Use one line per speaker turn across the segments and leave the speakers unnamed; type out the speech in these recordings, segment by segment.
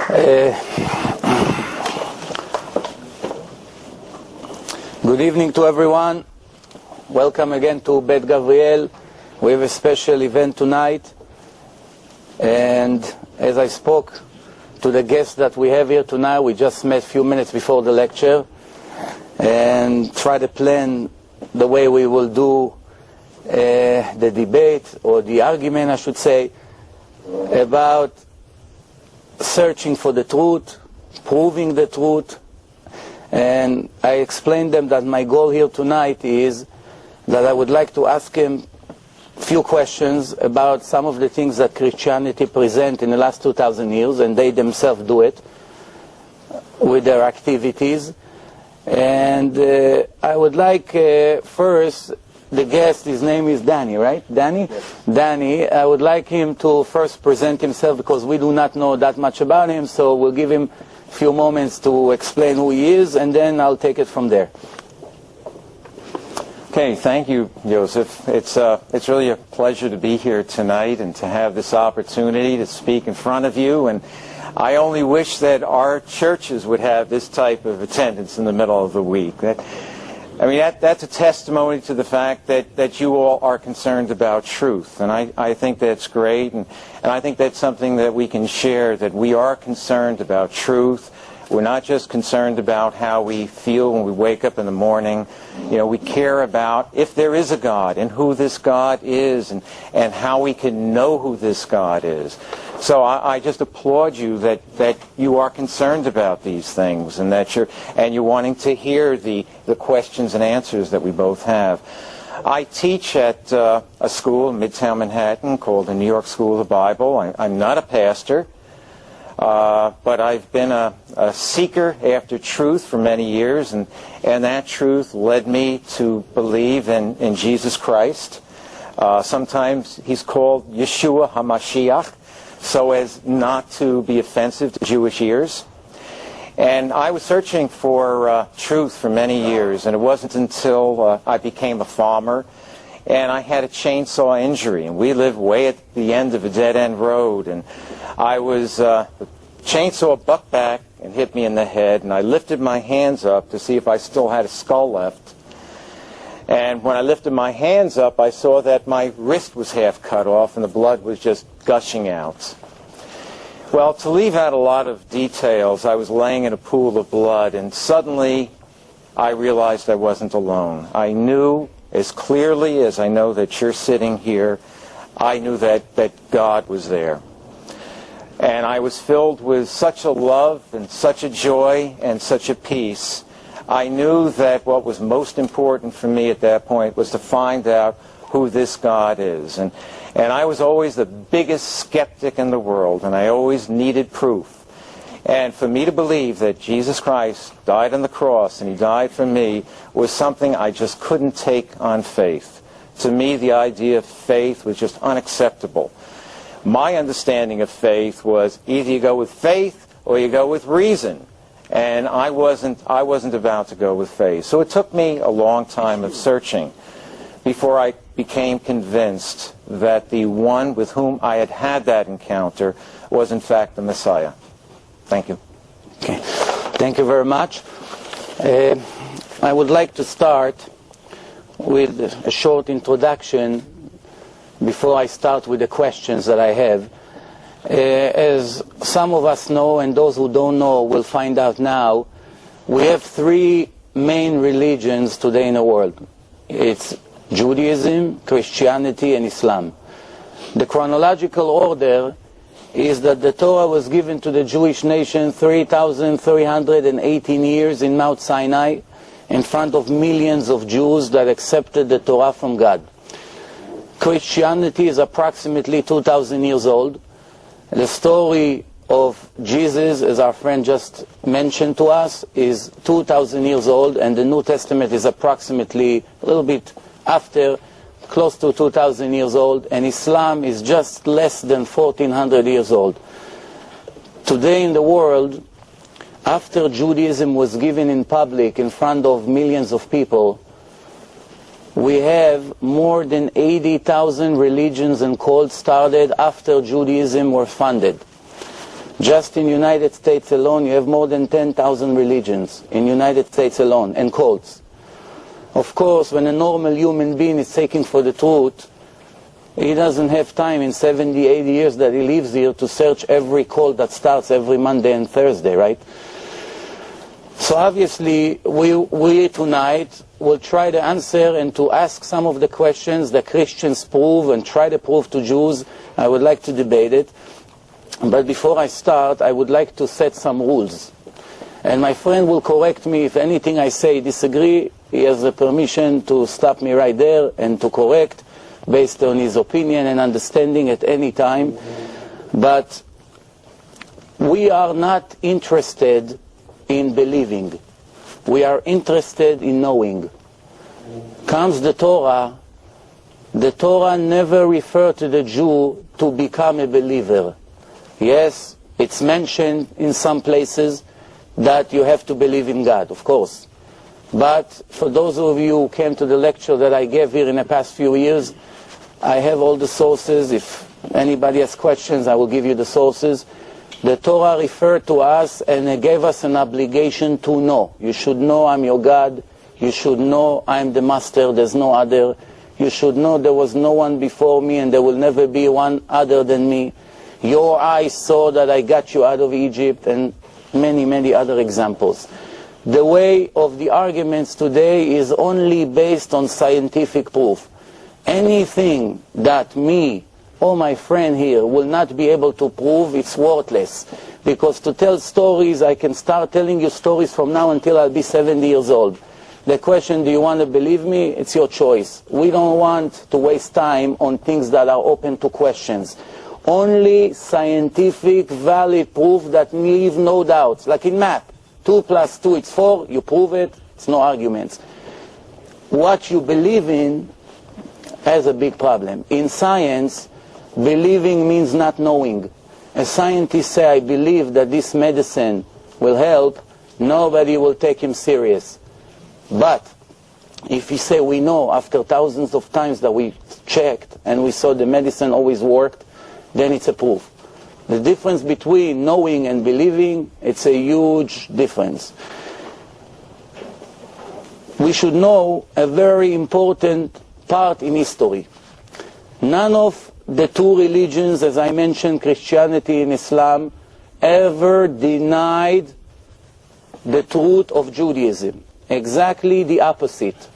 Good evening to everyone. Welcome again to Bet Gabriel. We have a special event tonight, and as I spoke to the guests that we have here tonight, we just met a few minutes before the lecture and try to plan the way we will do the debate, or the argument I should say, about searching for the truth, proving the truth. And I explained them that my goal here tonight is that I would like to ask him a few questions about some of the things that Christianity present in the last 2,000 years, and they themselves do it with their activities. And I would like first, the guest, his name is Danny, right? Danny? Yes. Danny, I would like him to first present himself because we do not know that much about him, so we'll give him a few moments to explain who he is, and then I'll take it from there.
Okay, thank you, Yosef. It's really a pleasure to be here tonight and to have this opportunity to speak in front of you. And I only wish that our churches would have this type of attendance in the middle of the week. That's a testimony to the fact that you all are concerned about truth. And I think that's great. And I think that's something that we can share, that we are concerned about truth. We're not just concerned about how we feel when we wake up in the morning. You know, we care about if there is a God and who this God is, and how we can know who this God is. So I just applaud you that you are concerned about these things, and that you're wanting to hear the questions and answers that we both have. I teach at a school in Midtown Manhattan called the New York School of the Bible. I'm not a pastor. But I've been a seeker after truth for many years, and that truth led me to believe in Jesus Christ. Sometimes he's called Yeshua HaMashiach, so as not to be offensive to Jewish ears. And I was searching for truth for many years, and it wasn't until I became a farmer and I had a chainsaw injury, and we lived way at the end of a dead-end road, and the chainsaw bucked back and hit me in the head, and I lifted my hands up to see if I still had a skull left. And when I lifted my hands up, I saw that my wrist was half cut off and the blood was just gushing out. Well, to leave out a lot of details, I was laying in a pool of blood, and suddenly I realized I wasn't alone. I knew, as clearly as I know that you're sitting here, I knew that God was there. And I was filled with such a love and such a joy and such a peace. I knew that what was most important for me at that point was to find out who this God is. And I was always the biggest skeptic in the world, and I always needed proof. And for me to believe that Jesus Christ died on the cross and he died for me was something I just couldn't take on faith. To me, the idea of faith was just unacceptable. My understanding of faith was either you go with faith or you go with reason. And I wasn't about to go with faith. So it took me a long time of searching before I became convinced that the one with whom I had had that encounter was in fact the Messiah. Thank you.
Okay. Thank you very much. I would like to start with a short introduction before I start with the questions that I have. As some of us know, and those who don't know will find out now, we have three main religions today in the world. It's Judaism, Christianity, and Islam. The chronological order is that the Torah was given to the Jewish nation 3,318 years in Mount Sinai in front of millions of Jews that accepted the Torah from God. Christianity is approximately 2,000 years old. The story of Jesus, as our friend just mentioned to us, is 2,000 years old, and the New Testament is approximately a little bit after, close to 2,000 years old, and Islam is just less than 1,400 years old. Today in the world, after Judaism was given in public in front of millions of people, we have more than 80,000 religions and cults started after Judaism were founded. Just in United States alone, you have more than 10,000 religions in United States alone, and cults. Of course, when a normal human being is seeking for the truth, he doesn't have time in 70, 80 years that he lives here to search every cult that starts every Monday and Thursday, right? So obviously, we tonight will try to answer and to ask some of the questions that Christians prove and try to prove to Jews. I would like to debate it. But before I start, I would like to set some rules. And my friend will correct me if anything I say disagree. He has the permission to stop me right there and to correct based on his opinion and understanding at any time. But we are not interested in believing. We are interested in knowing. Comes the Torah never referred to the Jew to become a believer. Yes, it's mentioned in some places that you have to believe in God, of course. But for those of you who came to the lecture that I gave here in the past few years, I have all the sources. If anybody has questions, I will give you the sources. The Torah referred to us and it gave us an obligation to know. You should know I'm your God. You should know I'm the master, there's no other. You should know there was no one before me and there will never be one other than me. Your eyes saw that I got you out of Egypt, and many, many other examples. The way of the arguments today is only based on scientific proof. Anything that me or my friend here will not be able to prove, it's worthless. Because to tell stories, I can start telling you stories from now until I'll be 70 years old. The question, do you want to believe me? It's your choice. We don't want to waste time on things that are open to questions. Only scientific, valid proof that leave no doubts. Like in math, 2 + 2 is 4, you prove it, it's no arguments. What you believe in has a big problem. In science, believing means not knowing. A scientist say, I believe that this medicine will help, nobody will take him serious. But if he say we know after thousands of times that we checked and we saw the medicine always worked, then it's a proof. The difference between knowing and believing, it's a huge difference. We should know a very important part in history. None of the two religions, as I mentioned, Christianity and Islam, ever denied the truth of Judaism. Exactly the opposite.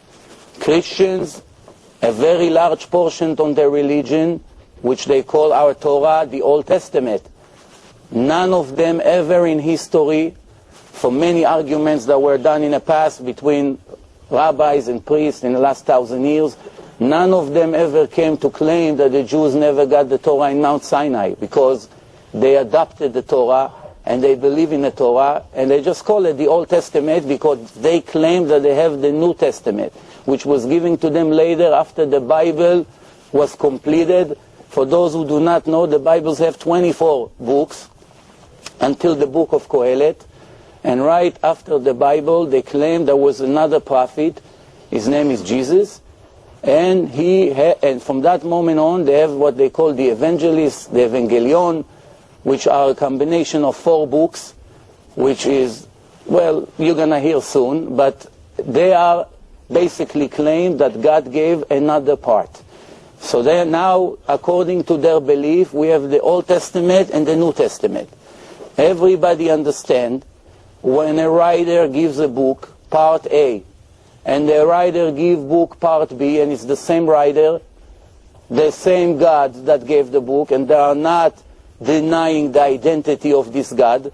Christians, a very large portion on their religion, which they call our Torah, the Old Testament. None of them ever in history, for many arguments that were done in the past between rabbis and priests in the last 1,000 years, none of them ever came to claim that the Jews never got the Torah in Mount Sinai, because they adopted the Torah and they believe in the Torah, and they just call it the Old Testament because they claim that they have the New Testament, which was given to them later after the Bible was completed. For those who do not know, the Bibles have 24 books until the book of Kohelet. And right after the Bible, they claim there was another prophet. His name is Jesus. And from that moment on, they have what they call the Evangelists, the Evangelion, which are a combination of 4 books, which is, well, you're going to hear soon, but they are basically claim that God gave another part. So they now, according to their belief, we have the Old Testament and the New Testament. Everybody understand when a writer gives a book, part A, and the writer gives book part B, and it's the same writer, the same God that gave the book, and they are not denying the identity of this God,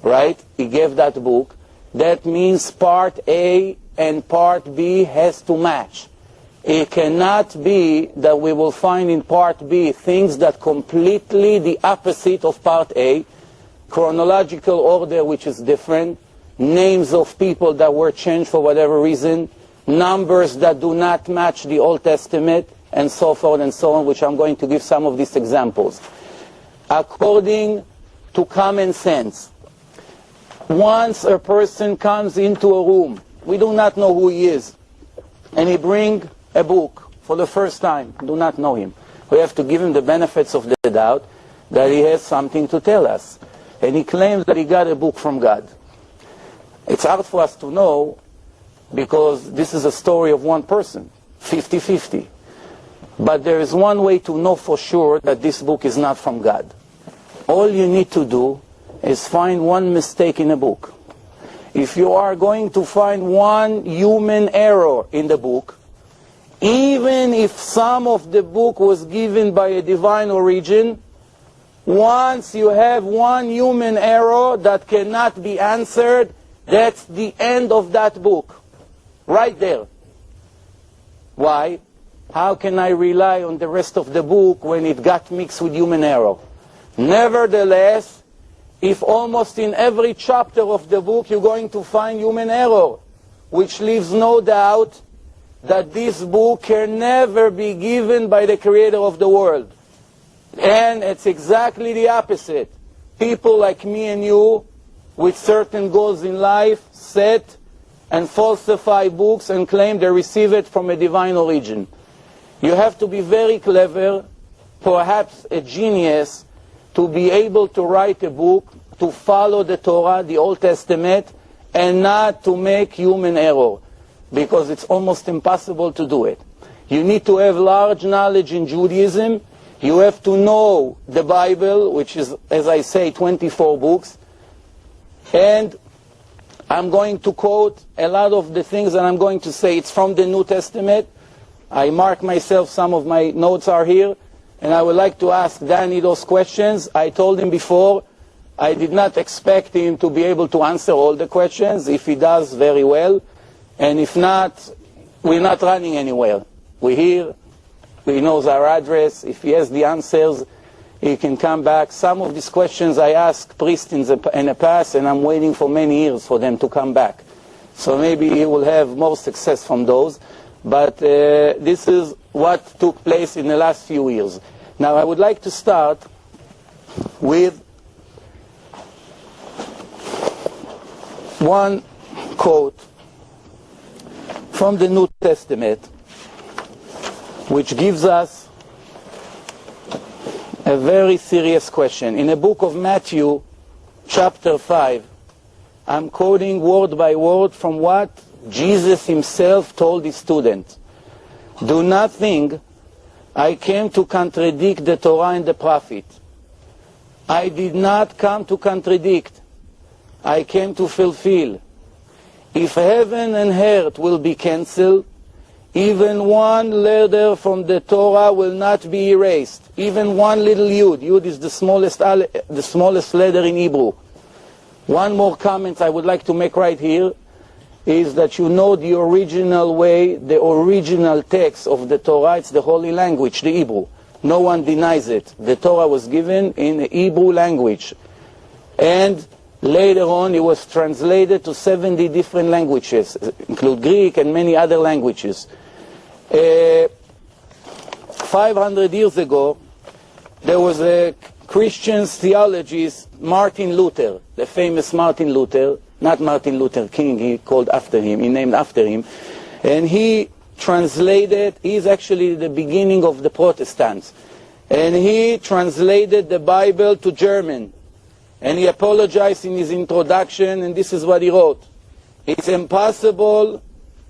right? He gave that book. That means part A and part B has to match. It cannot be that we will find in part B things that completely the opposite of part A, chronological order which is different, names of people that were changed for whatever reason, numbers that do not match the Old Testament, and so forth and so on, which I'm going to give some of these examples. According to common sense, once a person comes into a room, we do not know who he is, and he brings a book for the first time, do not know him. We have to give him the benefits of the doubt that he has something to tell us. and he claims that he got a book from God. It's hard for us to know because this is a story of one person, 50-50. But there is one way to know for sure that this book is not from God. All you need to do is find one mistake in a book. If you are going to find one human error in the book, even if some of the book was given by a divine origin, once you have one human error that cannot be answered, that's the end of that book. Right there. Why? How can I rely on the rest of the book when it got mixed with human error? Nevertheless, if almost in every chapter of the book you're going to find human error, which leaves no doubt that this book can never be given by the creator of the world. And it's exactly the opposite. People like me and you, with certain goals in life, set and falsify books and claim they receive it from a divine origin. You have to be very clever, perhaps a genius, to be able to write a book, to follow the Torah, the Old Testament, and not to make human error, because it's almost impossible to do it. You need to have large knowledge in Judaism. You have to know the Bible, which is, as I say, 24 books. And I'm going to quote a lot of the things that I'm going to say. It's from the New Testament. I mark myself, some of my notes are here. And I would like to ask Danny those questions. I told him before, I did not expect him to be able to answer all the questions. If he does, very well. And if not, we're not running anywhere. We're here. He knows our address. If he has the answers, he can come back. Some of these questions I asked priests in the past, and I'm waiting for many years for them to come back. So maybe he will have more success from those. But this is what took place in the last few years. Now I would like to start with one quote from the New Testament, which gives us a very serious question. In the book of Matthew, chapter 5, I'm quoting word by word from what Jesus himself told his students. Do not think I came to contradict the Torah and the prophet. I did not come to contradict. I came to fulfill. If heaven and earth will be cancelled, even one letter from the Torah will not be erased. Even one little yud. Yud is the smallest letter in Hebrew. One more comment I would like to make right here is that you know the original way, the original text of the Torah, it's the holy language, the Hebrew. No one denies it. The Torah was given in the Hebrew language. And later on it was translated to 70 different languages, include Greek and many other languages. 500 years ago, there was a Christian theologist, Martin Luther, the famous Martin Luther, not Martin Luther King, he called after him, he named after him. And he translated, he's actually the beginning of the Protestants. And he translated the Bible to German. And he apologized in his introduction, and this is what he wrote. It's impossible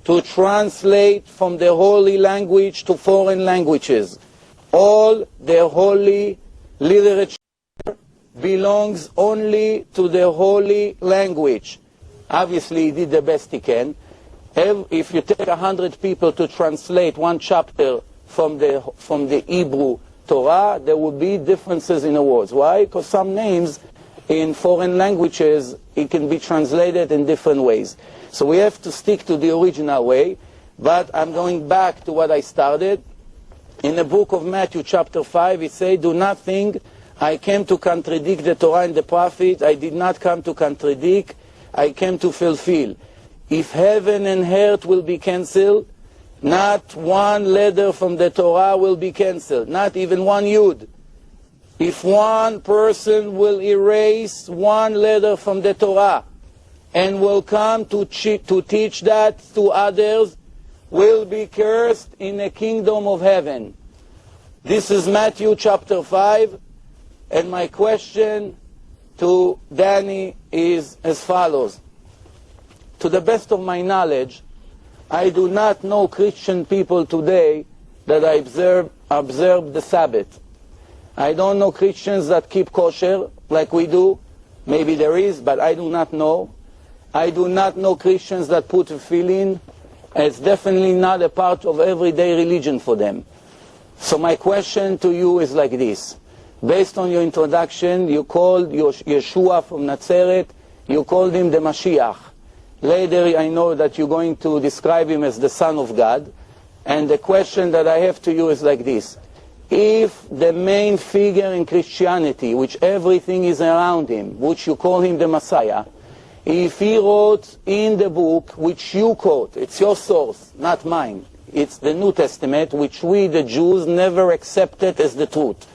to translate from the holy language to foreign languages. All the holy literature belongs only to the holy language. Obviously, he did the best he can. If you take 100 people to translate one chapter from the Hebrew Torah, there will be differences in the words. Why? Because some names in foreign languages, it can be translated in different ways. So we have to stick to the original way. But I'm going back to what I started. In the book of Matthew, chapter 5, it says, do not think I came to contradict the Torah and the prophet. I did not come to contradict. I came to fulfill. If heaven and earth will be cancelled, not one letter from the Torah will be cancelled, not even one yud. If one person will erase one letter from the Torah and will come to teach that to others, will be cursed in the kingdom of heaven. This is Matthew chapter 5, and my question to Danny is as follows. To the best of my knowledge, I do not know Christian people today that I observe the Sabbath. I don't know Christians that keep kosher like we do. Maybe there is, but I do not know. I do not know Christians that put tefillin. It's definitely not a part of everyday religion for them. So my question to you is like this. Based on your introduction, you called Yeshua from Nazareth, you called him the Mashiach. Later I know that you're going to describe him as the Son of God. And the question that I have to you is like this. If the main figure in Christianity, which everything is around him, which you call him the Messiah, if he wrote in the book which you quote, it's your source, not mine, it's the New Testament, which we, the Jews, never accepted as the truth.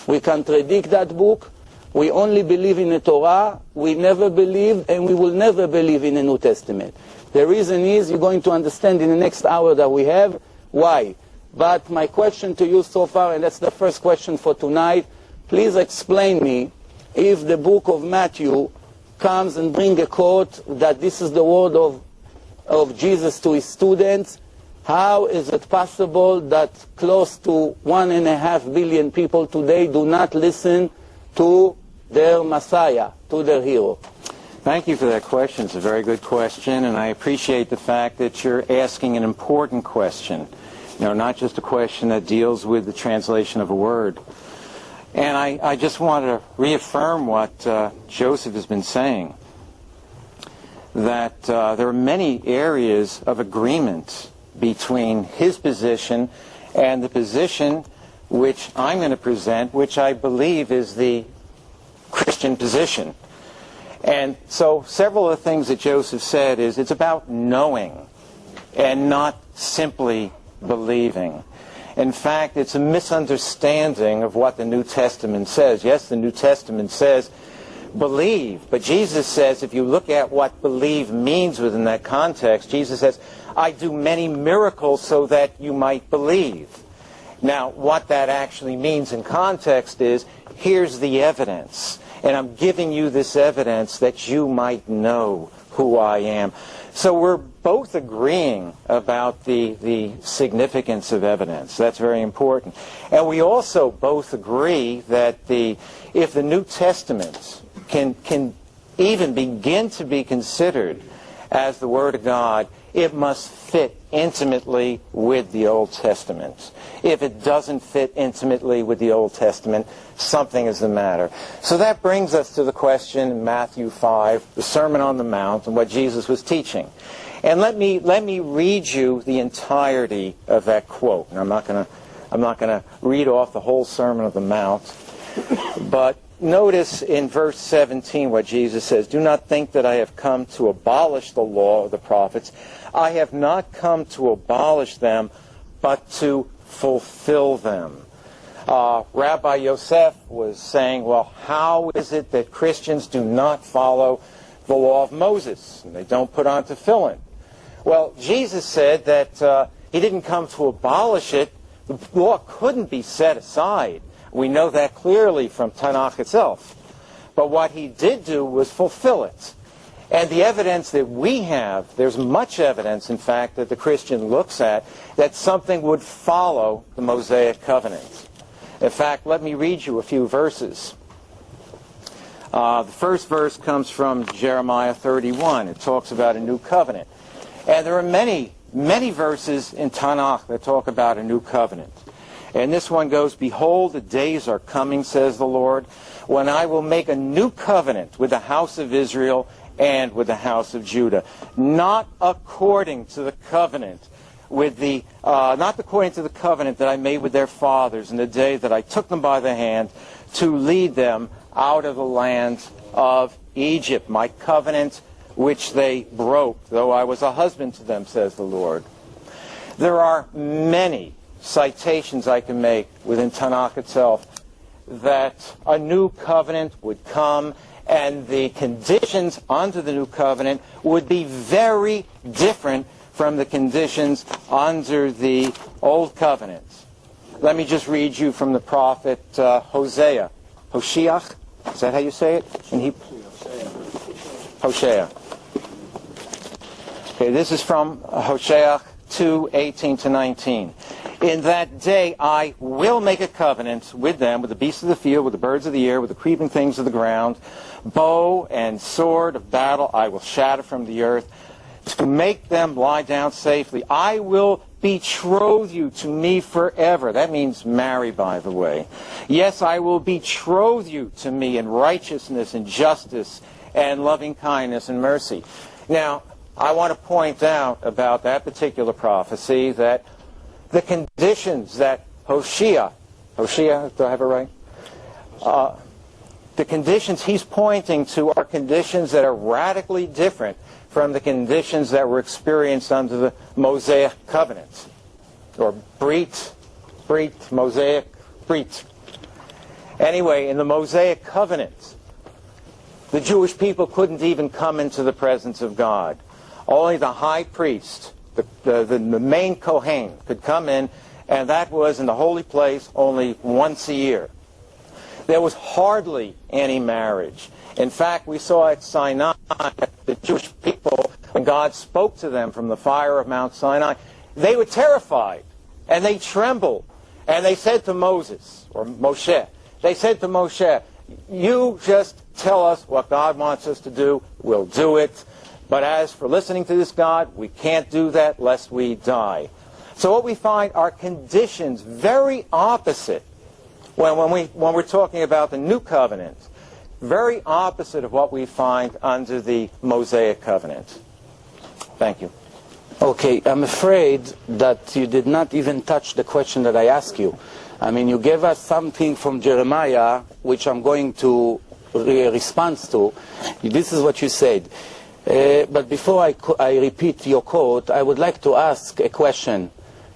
We contradict that book. We only believe in the Torah. We never believe, and we will never believe in the New Testament. The reason is, you're going to understand in the next hour that we have, why. But my question to you so far, and that's the first question for tonight, please explain me if the book of Matthew comes and bring a quote that this is the word of Jesus to his students. How is it possible that close to 1.5 billion people today do not listen to their Messiah, to their hero?
Thank you for that question. It's a very good question, and I appreciate the fact that you're asking an important question. You know, not just a question that deals with the translation of a word. And I just want to reaffirm what Joseph has been saying, that there are many areas of agreement between his position and the position which I'm going to present, which I believe is the Christian position. And so several of the things that Joseph said is it's about knowing and not simply believing. In fact, it's a misunderstanding of what the New Testament says. Yes, the New Testament says believe, but Jesus says, if you look at what believe means within that context, Jesus says, I do many miracles so that you might believe. Now, what that actually means in context is, here's the evidence, and I'm giving you this evidence that you might know who I am. So we're both agreeing about the significance of evidence. That's very important. And we also both agree that if the New Testament can even begin to be considered as the Word of God, it must fit intimately with the Old Testament. If it doesn't fit intimately with the Old Testament, something is the matter. So that brings us to the question in Matthew 5, the Sermon on the Mount, and what Jesus was teaching. And let me read you the entirety of that quote. And I'm not going to read off the whole Sermon on the Mount, but notice in verse 17 what Jesus says, do not think that I have come to abolish the law of the prophets. I have not come to abolish them, but to fulfill them. Rabbi Yosef was saying, well, how is it that Christians do not follow the law of Moses, and they don't put on tefillin? Well, Jesus said that he didn't come to abolish it. The law couldn't be set aside. We know that clearly from Tanakh itself. But what he did do was fulfill it. And the evidence that we have, there's much evidence, in fact, that the Christian looks at, that something would follow the Mosaic covenant. In fact, let me read you a few verses. The first verse comes from Jeremiah 31. It talks about a new covenant. And there are many, many verses in Tanakh that talk about a new covenant. And this one goes, behold, the days are coming, says the Lord, when I will make a new covenant with the house of Israel and with the house of Judah, not according to the covenant not according to the covenant that I made with their fathers in the day that I took them by the hand to lead them out of the land of Egypt, my covenant which they broke, though I was a husband to them, says the Lord. There are many citations I can make within Tanakh itself that a new covenant would come, and the conditions under the new covenant would be very different from the conditions under the old covenant. Let me just read you from the prophet Hosea. Hosheach, Is that how you say it? Hosea. Okay, this is from Hosea 2:18-19. In that day I will make a covenant with them, with the beasts of the field, with the birds of the air, with the creeping things of the ground. Bow and sword of battle I will shatter from the earth, to make them lie down safely. I will betroth you to me forever. That means marry, by the way. Yes, I will betroth you to me in righteousness and justice and loving kindness and mercy. Now, I want to point out about that particular prophecy that the conditions that Hosea, do I have it right? The conditions he's pointing to are conditions that are radically different from the conditions that were experienced under the Mosaic covenant, or Brit, Mosaic, Brit. Anyway, in the Mosaic covenant, the Jewish people couldn't even come into the presence of God. Only the high priest, the main Kohen, could come in, and that was in the holy place only once a year. There was hardly any marriage. In fact, we saw at Sinai that the Jewish people, when God spoke to them from the fire of Mount Sinai, they were terrified, and they trembled, and they said to Moses, or Moshe, they said to Moshe, you just tell us what God wants us to do, we'll do it. But as for listening to this God, we can't do that lest we die. So what we find are conditions very opposite when we're talking about the new covenant, very opposite of what we find under the Mosaic covenant. Thank you.
Okay, I'm afraid that you did not even touch the question that I asked you. I mean, you gave us something from Jeremiah, which I'm going to respond to. This is what you said. But before I repeat your quote, I would like to ask a question.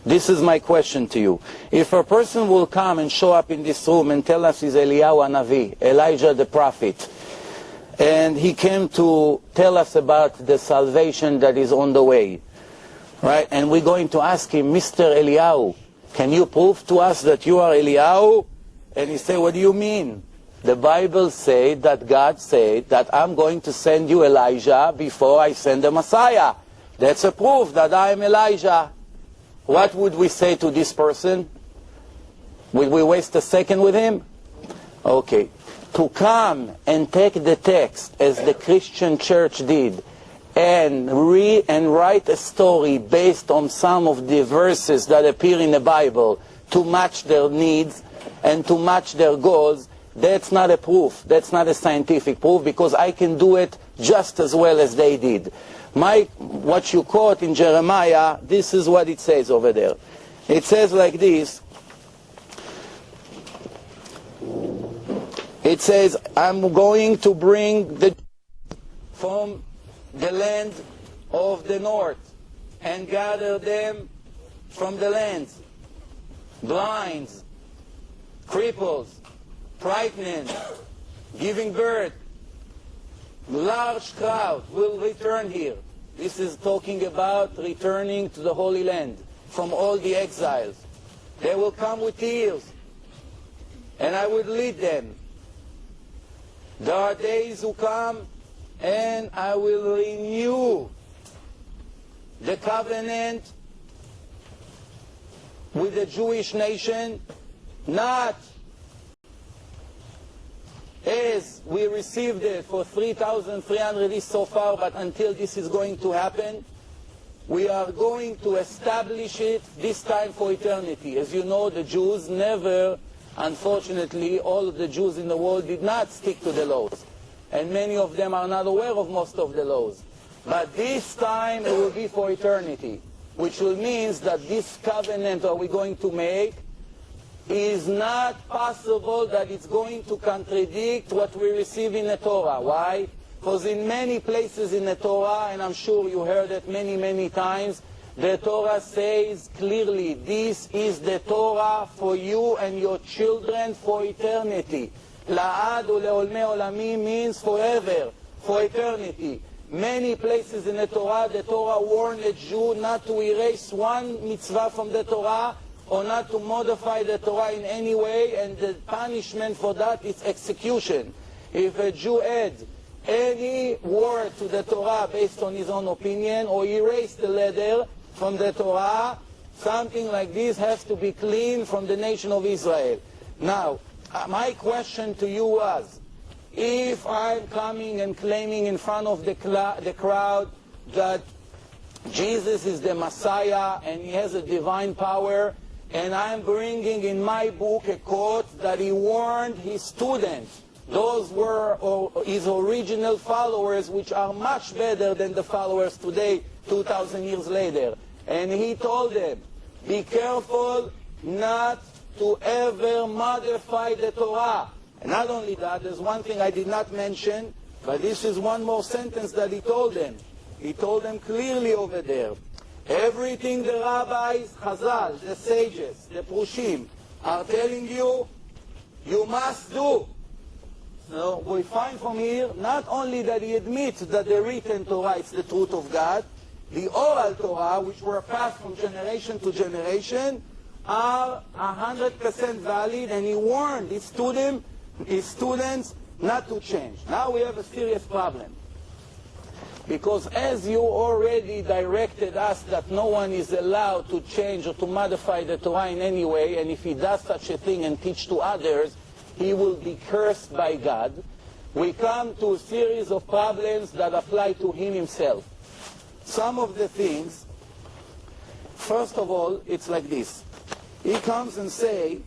This is my question to you. If a person will come and show up in this room and tell us he's Eliyahu Hanavi, Elijah the prophet, and he came to tell us about the salvation that is on the way, right? And we're going to ask him, Mr. Eliyahu, can you prove to us that you are Eliyahu? And he say, what do you mean? The Bible said that God said that I'm going to send you Elijah before I send the Messiah. That's a proof that I am Elijah. What would we say to this person? Will we waste a second with him? Okay. To come and take the text as the Christian church did and read and write a story based on some of the verses that appear in the Bible to match their needs and to match their goals, that's not a proof. That's not a scientific proof, because I can do it just as well as they did. What you quote in Jeremiah, this is what it says over there. It says like this. It says, I'm going to bring the from the land of the north and gather them from the lands. Blinds, cripples, pregnant, giving birth. Large crowd will return here. This is talking about returning to the Holy Land from all the exiles. They will come with tears, and I will lead them. There are days who come, and I will renew the covenant with the Jewish nation, not as we received it for 3,300 years so far, but until this is going to happen, we are going to establish it this time for eternity. As you know, the Jews never, unfortunately, all of the Jews in the world did not stick to the laws. And many of them are not aware of most of the laws. But this time it will be for eternity, which will mean that this covenant that we're going to make is not possible that it's going to contradict what we receive in the Torah. Why? Because in many places in the Torah, and I'm sure you heard it many, many times, the Torah says clearly, this is the Torah for you and your children for eternity. La'ad u'le'olmei olamim means forever, for eternity. Many places in the Torah warned the Jew not to erase one mitzvah from the Torah, or not to modify the Torah in any way, and the punishment for that is execution. if a Jew adds any word to the Torah based on his own opinion, or erase the letter from the Torah, something like this has to be cleaned from the nation of Israel. Now, my question to you was, if I'm coming and claiming in front of the crowd that Jesus is the Messiah and he has a divine power, and I'm bringing in my book a quote that he warned his students, those were his original followers, which are much better than the followers today, 2,000 years later. And he told them, be careful not to ever modify the Torah. And not only that, there's one thing I did not mention, but this is one more sentence that he told them. He told them clearly over there, everything the rabbis, Chazal, the sages, the Prushim, are telling you, you must do. So we find from here, not only that he admits that the written Torah is the truth of God, the oral Torah, which were passed from generation to generation, are 100% valid, and he warned his students not to change. Now we have a serious problem. Because as you already directed us that no one is allowed to change or to modify the Torah in any way, and if he does such a thing and teach to others, he will be cursed by God, we come to a series of problems that apply to him himself. Some of the things, first of all, it's like this. He comes and say,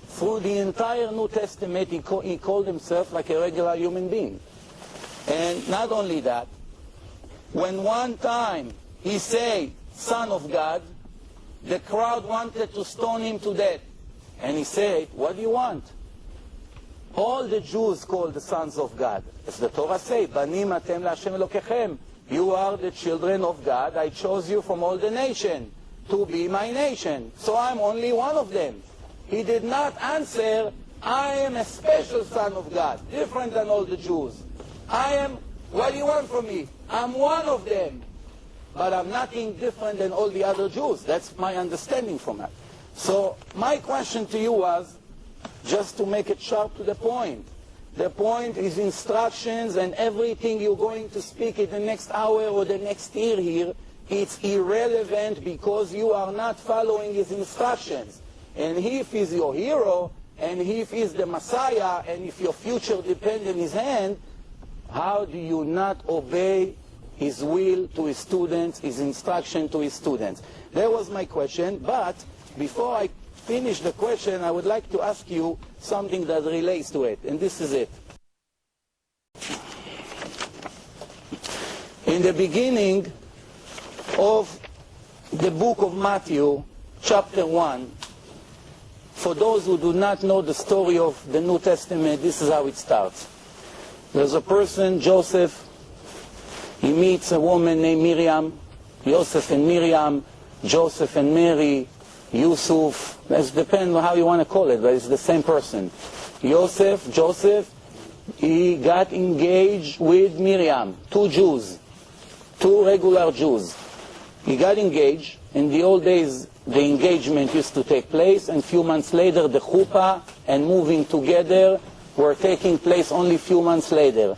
through the entire New Testament, he called himself like a regular human being. And not only that, when one time he said, Son of God, the crowd wanted to stone him to death. And he said, what do you want? All the Jews called the sons of God. As the Torah says, Banim atem la'Hashem Elokechem. You are the children of God. I chose you from all the nation to be my nation. So I'm only one of them. He did not answer, I am a special son of God, different than all the Jews. What do you want from me? I'm one of them. But I'm nothing different than all the other Jews. That's my understanding from that. So my question to you was, just to make it sharp to the point. The point is instructions, and everything you're going to speak in the next hour or the next year here, it's irrelevant because you are not following his instructions. And if he's your hero, and if he's the Messiah, and if your future depends on his hand, how do you not obey his will to his students, his instruction to his students? That was my question, but before I finish the question, I would like to ask you something that relates to it, and this is it. In the beginning of the book of Matthew, chapter 1, for those who do not know the story of the New Testament, this is how it starts. There's a person, Joseph, he meets a woman named Miriam, Yosef and Miriam, Joseph and Mary, Yusuf, it depends on how you want to call it, but it's the same person. Joseph, he got engaged with Miriam, two Jews, two regular Jews. He got engaged. In the old days, the engagement used to take place, and a few months later, the chuppah and moving together were taking place only a few months later.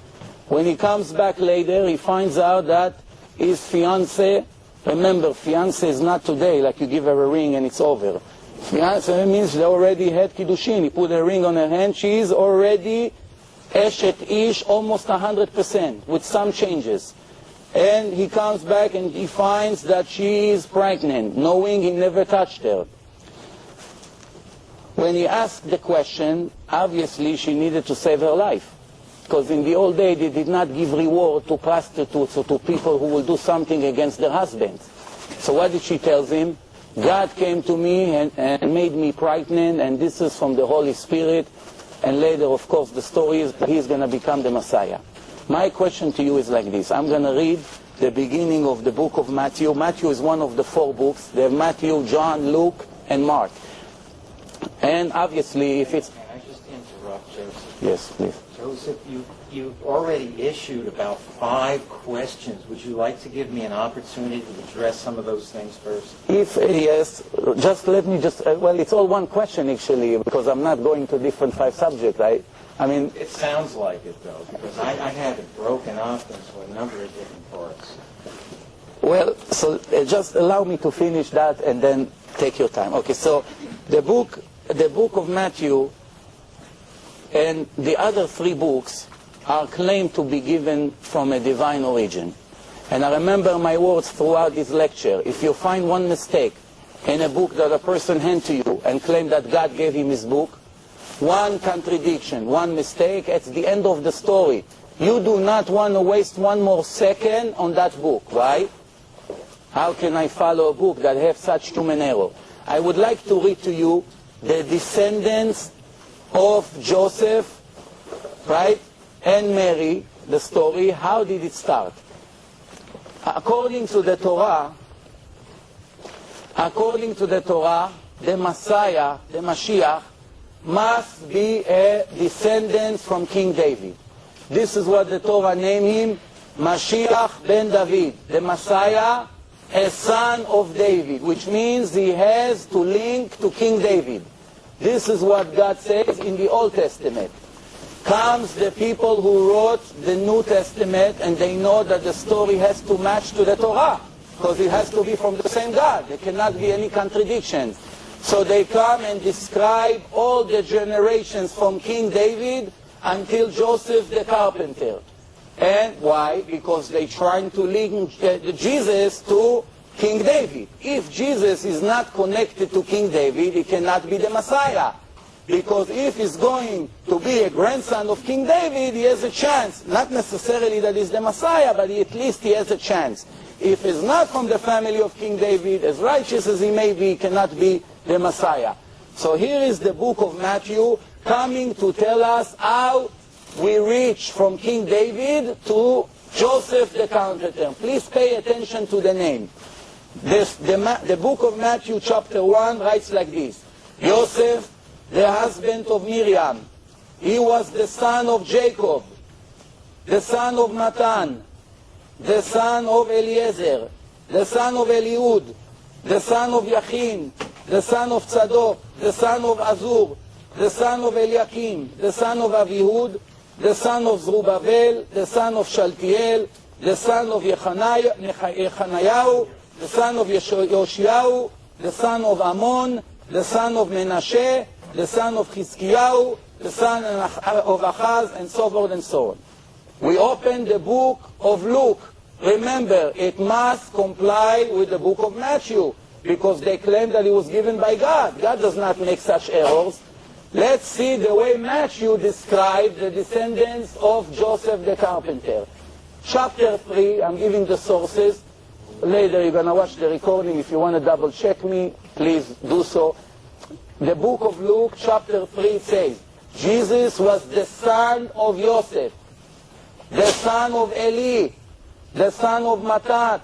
When he comes back later, he finds out that his fiancée, remember, fiancé is not today, like you give her a ring and it's over. Fiancé means they already had kiddushin. He put a ring on her hand. She is already eshet ish, almost 100%, with some changes. And he comes back and he finds that she is pregnant, knowing he never touched her. When he asked the question, obviously she needed to save her life. Because in the old days, they did not give reward to prostitutes or to people who will do something against their husbands. So what did she tell him? God came to me and made me pregnant, and this is from the Holy Spirit. And later, of course, the story is that he's going to become the Messiah. My question to you is like this. I'm going to read the beginning of the book of Matthew. Matthew is one of the 4 books. They have Matthew, John, Luke, and Mark. And obviously, if it's...
Can I just interrupt, Joseph?
Yes, please.
Joseph, you've already issued about 5 questions. Would you like to give me an opportunity to address some of those things first?
If yes, just let me well, it's all one question actually, because I'm not going to different 5 subjects. I mean,
It sounds like it, though, because I have it broken up into a number of different parts.
well, so just allow me to finish that and then take your time. Okay, so the book of Matthew and the other three books are claimed to be given from a divine origin. And I remember my words throughout this lecture. If you find one mistake in a book that a person hands to you and claim that God gave him his book, one contradiction, one mistake, it's the end of the story. You do not want to waste one more second on that book. Why? How can I follow a book that has such human error? I would like to read to you the descendants of Joseph, right, and Mary, the story. How did it start? According to the Torah, the Messiah, the Mashiach, must be a descendant from King David. This is what the Torah named him, Mashiach ben David, the Messiah, a son of David, which means he has to link to King David. This is what God says in the Old Testament. Comes the people who wrote the New Testament, and they know that the story has to match to the Torah, because it has to be from the same God. There cannot be any contradictions. So they come and describe all the generations from King David until Joseph the carpenter. And why? Because they're trying to link Jesus to King David. If Jesus is not connected to King David, he cannot be the Messiah. Because if he's going to be a grandson of King David, he has a chance. Not necessarily that he's the Messiah, but at least he has a chance. If he's not from the family of King David, as righteous as he may be, he cannot be the Messiah. So here is the book of Matthew coming to tell us how we reach from King David to Joseph the carpenter. Please pay attention to the name. The book of Matthew chapter 1 writes like this. Yosef, the husband of Miriam, he was the son of Jacob, the son of Matan, the son of Eliezer, the son of Eliud, the son of Yachin, the son of Tzadok, the son of Azur, the son of Eliakim, the son of Avihud, the son of Zerubbabel, the son of Shaltiel, the son of Yechanayahu, the son of Yoshiyahu, the son of Ammon, the son of Menashe, the son of Chizkiyahu, the son of Achaz, and so forth and so on. We open the book of Luke. Remember, it must comply with the book of Matthew, because they claim that it was given by God. God does not make such errors. Let's see the way Matthew described the descendants of Joseph the carpenter. Chapter 3, I'm giving the sources. Later you're going to watch the recording. If you want to double check me, please do so. The book of Luke, chapter 3 says, Jesus was the son of Yosef, the son of Eli, the son of Matat,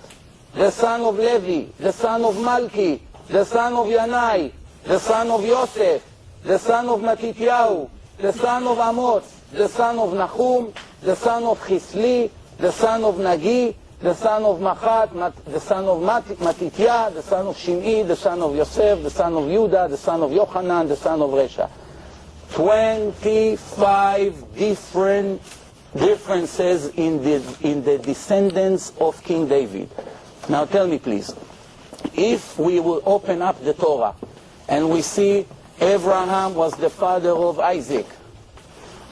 the son of Levi, the son of Malki, the son of Yanai, the son of Yosef, the son of Matityahu, the son of Amos, the son of Nahum, the son of Chisli, the son of Nagi, the son of Machat, the son of Matitya, the son of Shimei, the son of Yosef, the son of Yudah, the son of Yochanan, the son of Resha. 25 differences in the descendants of King David. Now tell me please, if we will open up the Torah and we see Abraham was the father of Isaac,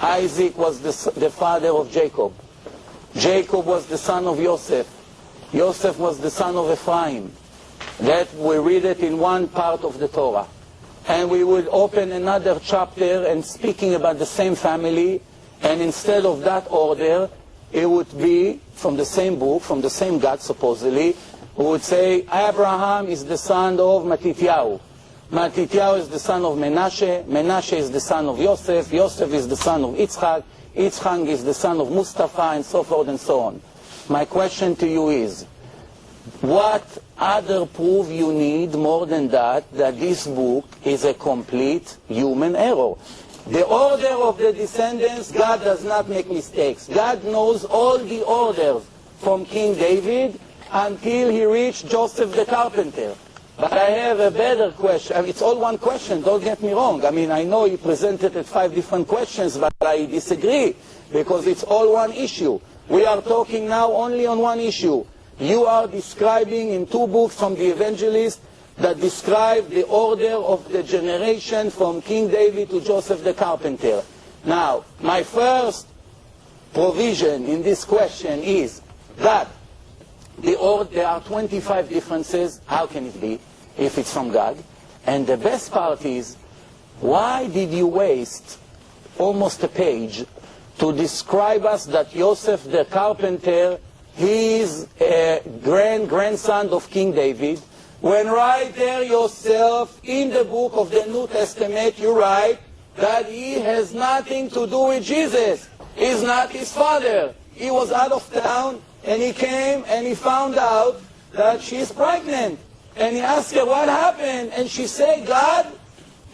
Isaac was the father of Jacob, Jacob was the son of Yosef, Yosef was the son of Ephraim. That we read it in one part of the Torah. And we would open another chapter and speaking about the same family, and instead of that order, it would be from the same book, from the same God supposedly, who would say Abraham is the son of Matityahu. Matityahu is the son of Menashe. Menashe is the son of Yosef. Yosef is the son of Yitzchak. Yitzchak is the son of Mustafa, and so forth and so on. My question to you is, what other proof you need more than that this book is a complete human error? The order of the descendants, God does not make mistakes. God knows all the orders from King David until he reached Joseph the carpenter. But I have a better question. I mean, it's all one question, don't get me wrong. I mean, I know you presented it 5 different questions, but I disagree, because it's all one issue. We are talking now only on one issue. You are describing in 2 books from the evangelists that describe the order of the generation from King David to Joseph the carpenter. Now, my first provision in this question is that there are 25 differences. How can it be if it's from God? And the best part is, why did you waste almost a page to describe us that Joseph the carpenter, he is a grandson of King David, when right there yourself in the book of the New Testament you write that he has nothing to do with Jesus. He's not his father. He was out of town, and he came and he found out that she's pregnant. And he asked her, what happened? And she said, God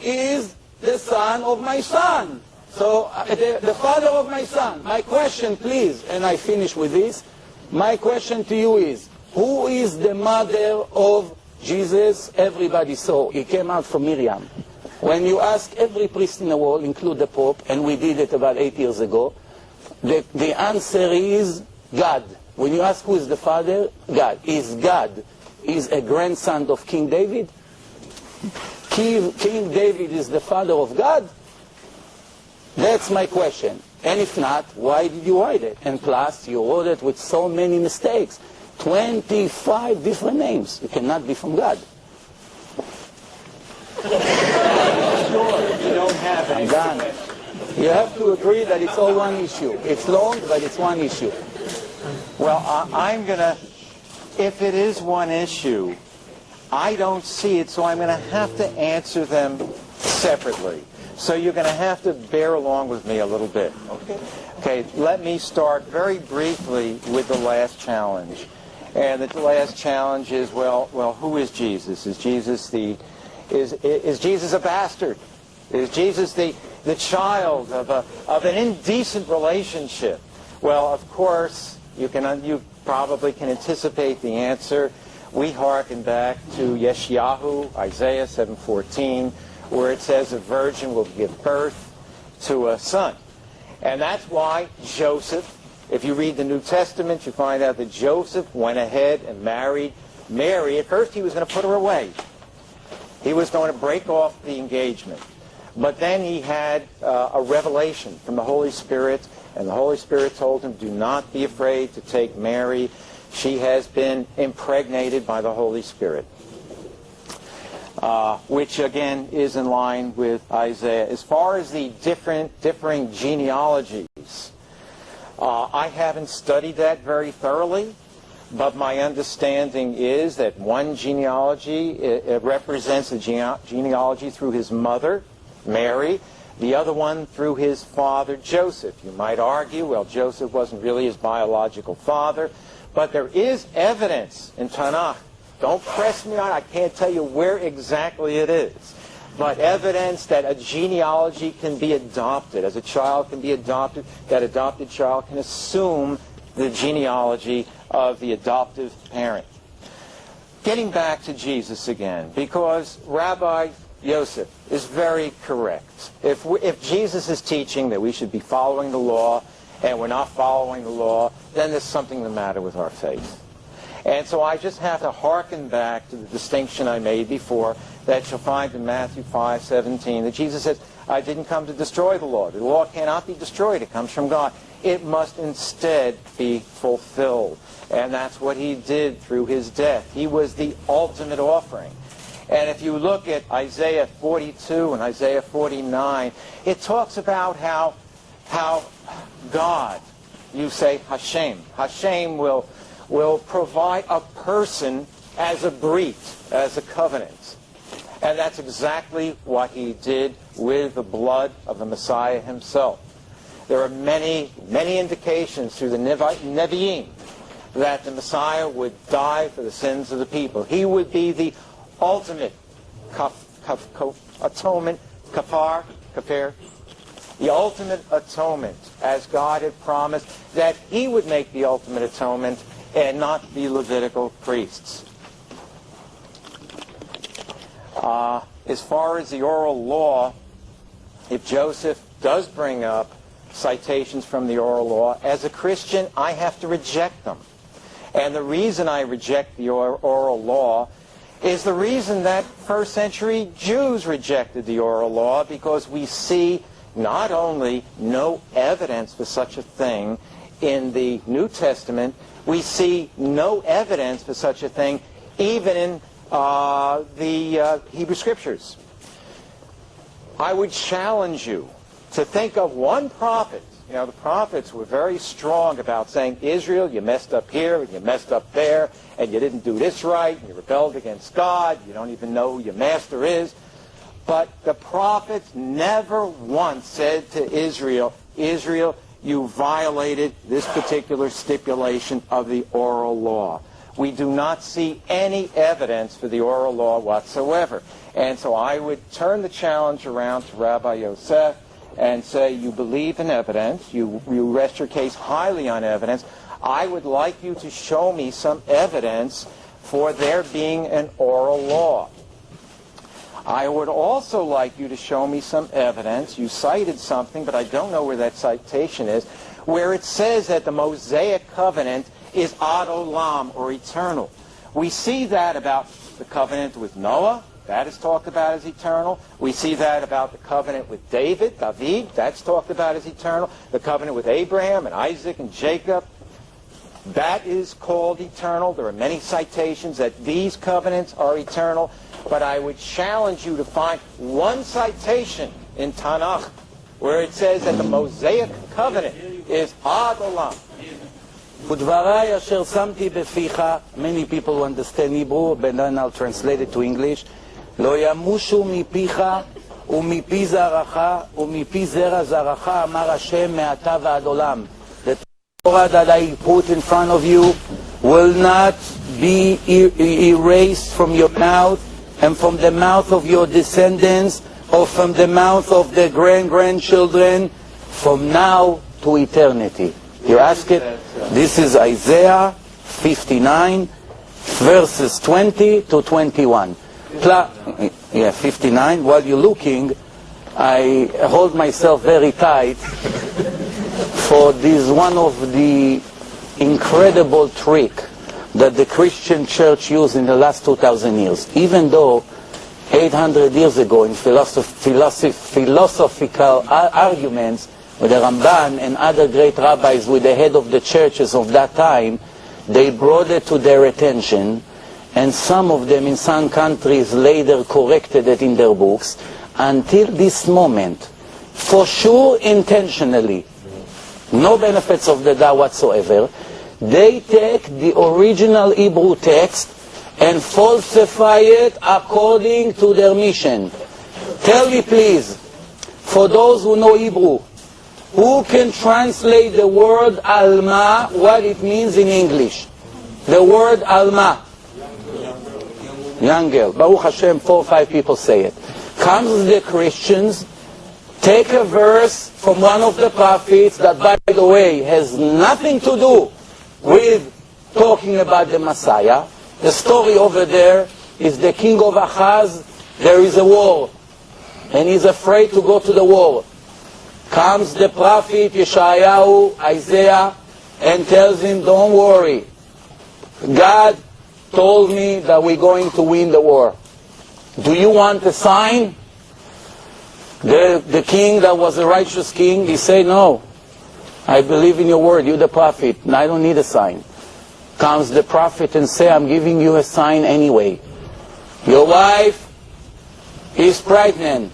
is the son of my son. So, the father of my son. My question, please, and I finish with this. My question to you is, who is the mother of Jesus? Everybody saw. He came out from Miriam. When you ask every priest in the world, include the Pope, and we did it about 8 years ago, the answer is God. When you ask who is the father, God. Is God is a grandson of King David? King David is the father of God? That's my question. And if not, why did you write it? And plus, you wrote it with so many mistakes. 25 different names. It cannot be from God.
You don't have any.
I'm done. You have to agree that it's all one issue. It's long, but it's one issue.
Well, I'm going to, if it is one issue, I don't see it, so I'm going to have to answer them separately. So you're going to have to bear along with me a little bit. Okay, let me start very briefly with the last challenge. And the last challenge is, well, who is Jesus? Is Jesus Jesus a bastard? Is Jesus the child of an indecent relationship? Well, of course, you probably can anticipate the answer. We hearken back to Yeshayahu, Isaiah 7:14, where it says a virgin will give birth to a son. And that's why Joseph, if you read the New Testament, you find out that Joseph went ahead and married Mary. At first he was going to put her away. He was going to break off the engagement. But then he had a revelation from the Holy Spirit, and the Holy Spirit told him, do not be afraid to take Mary. She has been impregnated by the Holy Spirit. Which again is in line with Isaiah. As far as the differing genealogies, I haven't studied that very thoroughly, but my understanding is that one genealogy it represents the genealogy through his mother, Mary, the other one through his father, Joseph. You might argue, well, Joseph wasn't really his biological father, but there is evidence in Tanakh. Don't press me on it. I can't tell you where exactly it is. But evidence that a genealogy can be adopted, as a child can be adopted, that adopted child can assume the genealogy of the adoptive parent. Getting back to Jesus again, because Rabbi Yosef is very correct. If Jesus is teaching that we should be following the law and we're not following the law, then there's something the matter with our faith. And so I just have to hearken back to the distinction I made before that you'll find in Matthew 5:17 that Jesus says, I didn't come to destroy the law. The law cannot be destroyed. It comes from God. It must instead be fulfilled. And that's what he did through his death. He was the ultimate offering. And if you look at Isaiah 42 and Isaiah 49, it talks about how God, you say Hashem will provide a person as a brit, as a covenant. And that's exactly what he did with the blood of the Messiah himself. There are many, many indications through the Nevi'im that the Messiah would die for the sins of the people. He would be the ultimate atonement, kafar, the ultimate atonement, as God had promised that he would make the ultimate atonement and not the Levitical priests. As far as the oral law, if Joseph does bring up citations from the oral law, as a Christian, I have to reject them. And the reason I reject the oral law is the reason that first century Jews rejected the oral law, because we see not only no evidence for such a thing in the New Testament, we see no evidence for such a thing even in the Hebrew Scriptures. I would challenge you to think of one prophet. You know, the prophets were very strong about saying, Israel, you messed up here and you messed up there, and you didn't do this right, and you rebelled against God, you don't even know who your master is. But the prophets never once said to Israel, Israel, you violated this particular stipulation of the oral law. We do not see any evidence for the oral law whatsoever. And so I would turn the challenge around to Rabbi Yosef and say, you believe in evidence, you rest your case highly on evidence. I would like you to show me some evidence for there being an oral law. I would also like you to show me some evidence. You cited something, but I don't know where that citation is, where it says that the Mosaic covenant is ad olam, or eternal. We see that about the covenant with Noah. That is talked about as eternal. We see that about the covenant with David, that's talked about as eternal. The covenant with Abraham and Isaac and Jacob, that is called eternal. There are many citations that these covenants are eternal. But I would challenge you to find one citation in Tanakh where it says that the Mosaic covenant is ad olam.
ודבריי אשר שמתי בפיך, many people understand Hebrew, but then I'll translate it to English. לא ימושו מפיך ומפי זרעך ומפי זרע זרעך, אמר השם מעתה ועד עולם. The Torah that I put in front of you will not be erased from your mouth and from the mouth of your descendants or from the mouth of the grandchildren from now to eternity. You ask it? This is Isaiah 59, verses 20 to 21. 59. While you're looking, I hold myself very tight for this one of the incredible trick that the Christian church used in the last 2,000 years. Even though 800 years ago in philosophical arguments with the Ramban and other great rabbis with the head of the churches of that time, they brought it to their attention, and some of them in some countries later corrected it in their books. Until this moment, for sure intentionally, no benefits of the doubt whatsoever, they take the original Hebrew text and falsify it according to their mission. Tell me please, for those who know Hebrew, who can translate the word Alma, what it means in English? The word Alma. Young girl. Baruch Hashem, 4 or 5 people say it. Comes the Christians, take a verse from one of the prophets that, by the way, has nothing to do with talking about the Messiah. The story over there is the king of Ahaz. There is a war, and he's afraid to go to the war. Comes the prophet Yeshayahu, Isaiah, and tells him, don't worry. God told me that we're going to win the war. Do you want a sign? The king that was a righteous king, he said, no. I believe in your word, you're the prophet, and I don't need a sign. Comes the prophet and say, I'm giving you a sign anyway. Your wife is pregnant,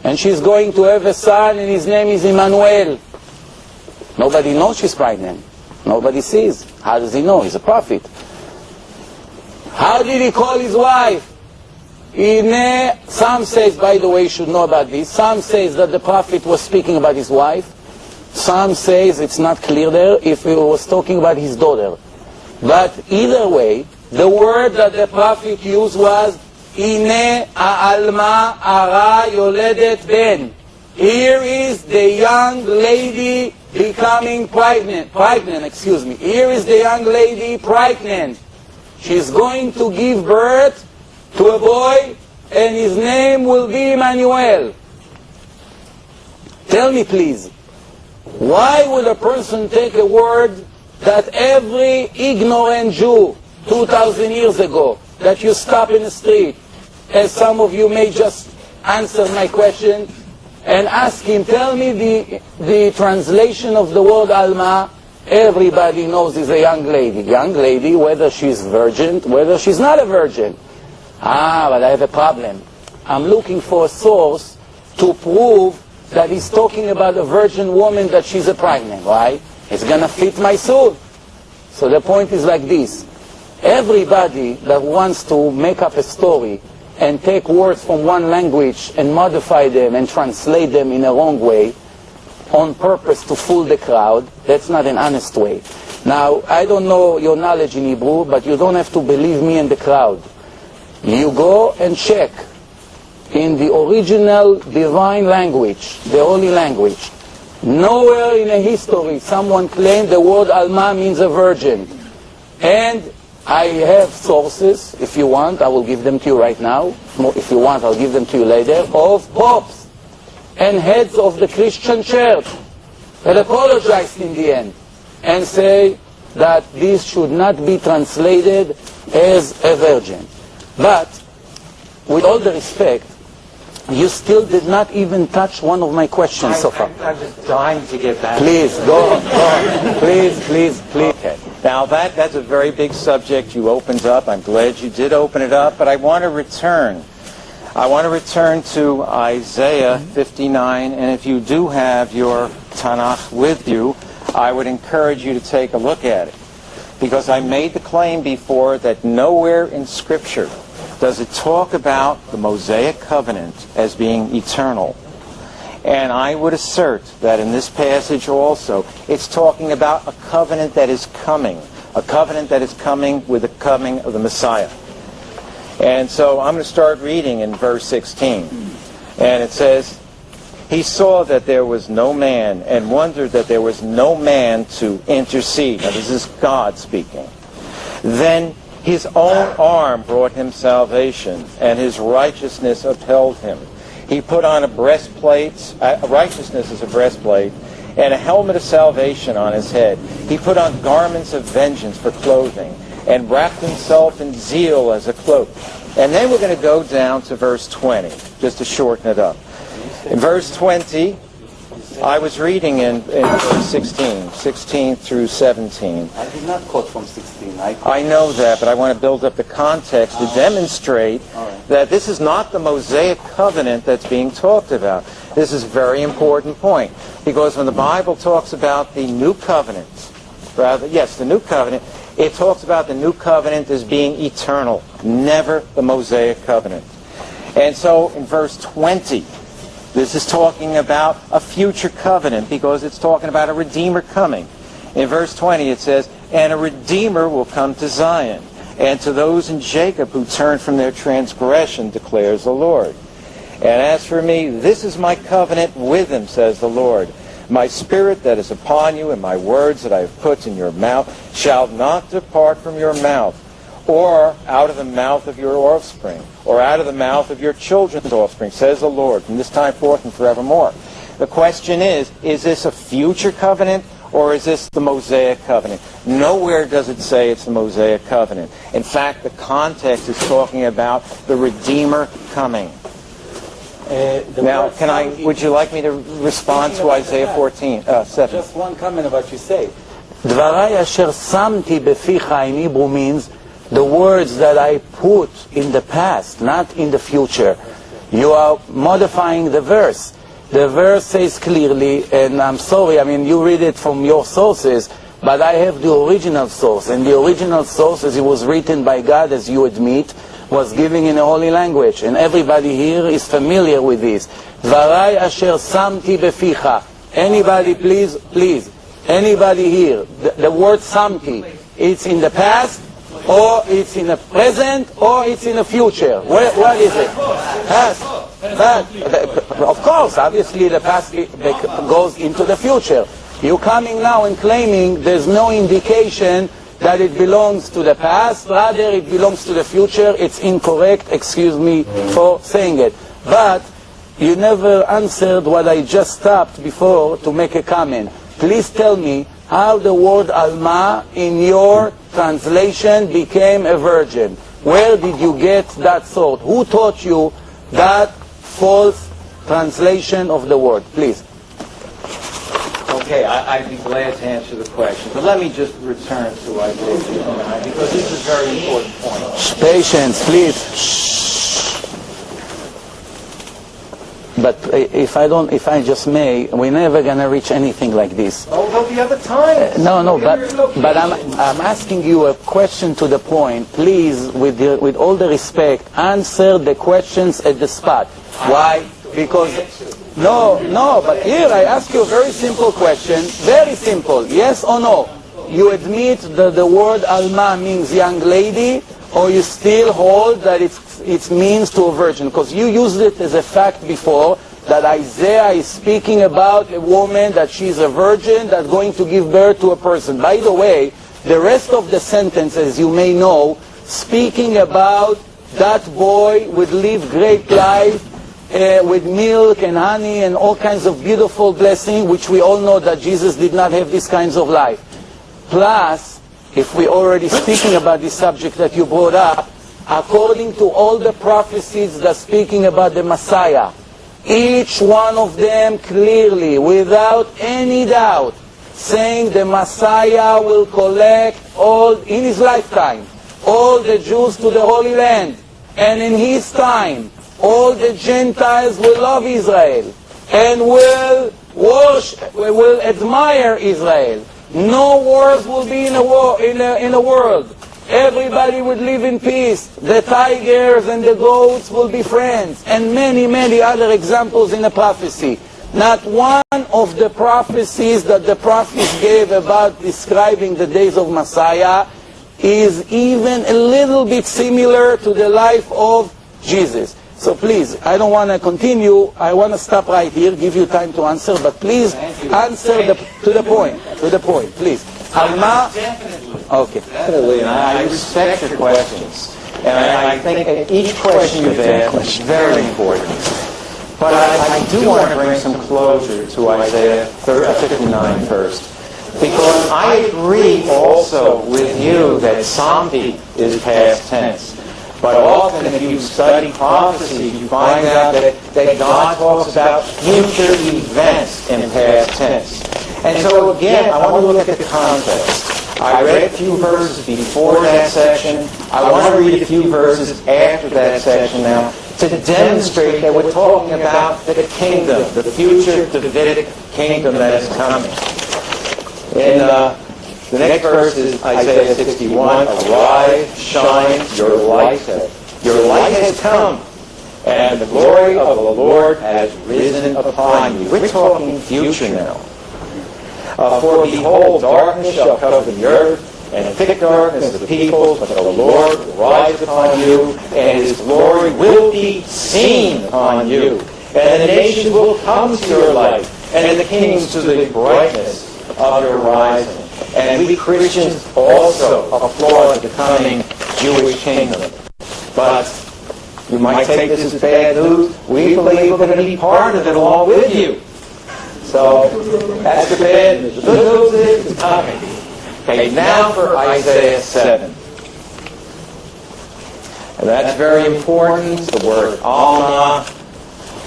and she's going to have a son, and his name is Emmanuel. Nobody knows she's pregnant. Nobody sees. How does he know? He's a prophet. How did he call his wife? Some says, by the way, you should know about this. Some says that the prophet was speaking about his wife. Some says it's not clear there if he was talking about his daughter. But either way, the word that the prophet used was Ine Alma Ara Yoledet Ben. Here is the young lady becoming pregnant. Here is the young lady pregnant. She's going to give birth to a boy, and his name will be Emmanuel. Tell me please, why would a person take a word that every ignorant Jew 2,000 years ago, that you stop in the street, as some of you may just answer my question, and ask him, tell me the translation of the word Alma, everybody knows is a young lady. Young lady, whether she's virgin, whether she's not a virgin. But I have a problem. I'm looking for a source to prove that he's talking about a virgin woman, that she's a pregnant. Why? It's going to fit my soul. So the point is like this. Everybody that wants to make up a story and take words from one language and modify them and translate them in a wrong way on purpose to fool the crowd, that's not an honest way. Now, I don't know your knowledge in Hebrew, but you don't have to believe me and the crowd. You go and check in the original divine language, the holy language. Nowhere in a history someone claimed the word Alma means a virgin. And I have sources, if you want, I will give them to you right now. If you want, I'll give them to you later, of popes and heads of the Christian church that apologized in the end and say that this should not be translated as a virgin. But, with all the respect, you still did not even touch one of my questions so far.
I'm just dying to get back.
Please, go on. Please.
Okay. Now that's a very big subject you opened up. I'm glad you did open it up, but I want to return. To Isaiah 59, and if you do have your Tanakh with you, I would encourage you to take a look at it. Because I made the claim before that nowhere in Scripture does it talk about the Mosaic covenant as being eternal. And I would assert that in this passage also, it's talking about a covenant that is coming. A covenant that is coming with the coming of the Messiah. And so I'm going to start reading in verse 16. And it says, he saw that there was no man, and wondered that there was no man to intercede. Now this is God speaking. Then his own arm brought him salvation, and his righteousness upheld him. He put on a breastplate, righteousness is a breastplate, and a helmet of salvation on his head. He put on garments of vengeance for clothing, and wrapped himself in zeal as a cloak. And then we're going to go down to verse 20, just to shorten it up. In verse 20, I was reading in verse 16 through 17.
I did not quote from 16.
I know that, but I want to build up the context to demonstrate that this is not the Mosaic covenant that's being talked about. This is a very important point, because when the Bible talks about the new covenant, the new covenant, it talks about the new covenant as being eternal, never the Mosaic covenant. And so in verse 20, this is talking about a future covenant, because it's talking about a Redeemer coming. In verse 20 it says, and a Redeemer will come to Zion, and to those in Jacob who turn from their transgression, declares the Lord. And as for me, this is my covenant with them, says the Lord. My spirit that is upon you, and my words that I have put in your mouth, shall not depart from your mouth, or out of the mouth of your offspring, or out of the mouth of your children's offspring, says the Lord, from this time forth and forevermore. The question is this a future covenant, or is this the Mosaic covenant? Nowhere does it say it's the Mosaic covenant. In fact, the context is talking about the Redeemer coming. Now, would you like me to respond to Isaiah 7?
Just one comment about what you say. דברי אשר שמתי בפיך in Hebrew means the words that I put in the past, not in the future. You are modifying the verse. The verse says clearly, and I'm sorry, you read it from your sources, but I have the original source. And the original source, as it was written by God, as you admit, was given in a holy language. And everybody here is familiar with this. דברי אשר שמתי בפיך. Anybody, please. Anybody here? The word samti, it's in the past, or it's in the present, or it's in the future? What is it? Past. Of course, obviously the past goes into the future. You're coming now and claiming there's no indication that it belongs to the past, rather it belongs to the future. It's incorrect, excuse me for saying it. But you never answered what I just stopped before to make a comment. Please tell me how the word Alma in your translation became a virgin. Where did you get that thought? Who taught you that false translation of the word? Please.
Okay, I'd be glad to answer the question, but let me just return to Isaiah 59 because this is a very important point.
Patience, please. But if I just may, we're never gonna reach anything like this.
Oh, there'll be other times.
No, but I'm asking you a question to the point. Please, with all the respect, answer the questions at the spot. Why? Because no, but here I ask you a very simple question. Very simple. Yes or no? You admit that the word Alma means young lady, or you still hold that it means to a virgin? Because you used it as a fact before that Isaiah is speaking about a woman, that she's a virgin that's going to give birth to a person. By the way, the rest of the sentence, as you may know, speaking about that boy would live great life with milk and honey and all kinds of beautiful blessings, which we all know that Jesus did not have these kinds of life. Plus, if we're already speaking about the subject that you brought up, according to all the prophecies that speaking about the Messiah, each one of them clearly, without any doubt, saying the Messiah will collect all, in his lifetime, all the Jews to the Holy Land. And in his time, all the Gentiles will love Israel and will admire Israel. No wars will be in the world. Everybody would live in peace. The tigers and the goats will be friends. And many, many other examples in the prophecy. Not one of the prophecies that the prophets gave about describing the days of Messiah is even a little bit similar to the life of Jesus. So please, I don't want to continue. I want to stop right here, give you time to answer, but please answer to the point. To the point, please. Alma? Okay.
Definitely, and I respect your questions. And I think each question you've asked is very important. But I do want to bring some closure to Isaiah 59 first. Because I agree also with you that Samti is past tense. But often if you study prophecy, you find out that God talks about future events in past tense. And so again, I want to look at the context. I read a few verses before that section. I want to read a few verses after that section now to demonstrate that we're talking about the kingdom, the future Davidic kingdom that is coming. In the next verse is Isaiah 61. Arise, shine, your light has come, and the glory of the Lord has risen upon you. We're talking future now. For behold, darkness shall cover the earth, and thick darkness the peoples, but the Lord will rise upon you, and his glory will be seen upon you. And the nations will come to your light, and the kings to the brightness of your rising. And we Christians also applaud the coming Jewish kingdom. But you might take this as bad news. We believe we're going to be part of it along with you. So that's the bad news. The good news is it's coming. Okay, now for Isaiah 7. And that's very important. The word Alma.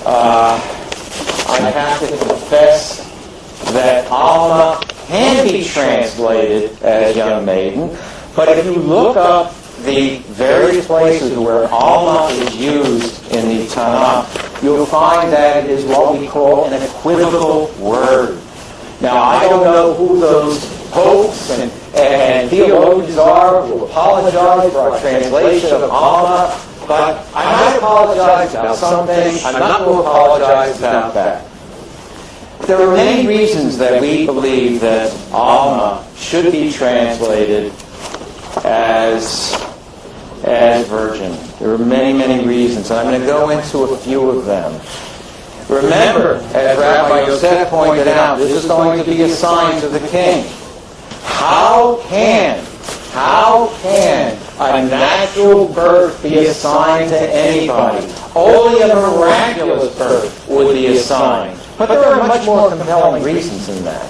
I have to confess that Alma can be translated as young maiden, but if you look up the various places where Alma is used in the Tanakh, you'll find that it is what we call an equivocal word. Now, I don't know who those popes and theologians are who apologize for our translation of Alma, but I might apologize about something. I'm not going to apologize about that. There are many reasons that we believe that Alma should be translated as virgin. There are many, many reasons, and I'm going to go into a few of them. Remember, as Rabbi Yosef pointed out, this is going to be a sign to the king. How can
How can a natural birth be assigned to anybody? Only a miraculous birth would be assigned. But there are much more compelling reasons than that.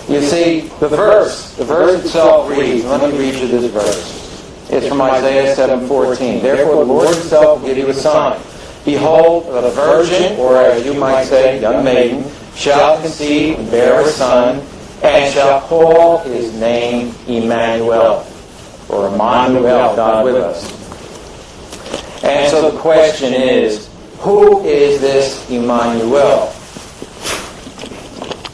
You see, the verse itself reads, let me read you this verse. It's from Isaiah 7:14. Therefore the Lord himself will give you a sign. Behold, the virgin, or as you might say, young maiden, shall conceive and bear a son, and shall call his name Emmanuel, or Emmanuel, God with us. And so the question is, who is this Emmanuel?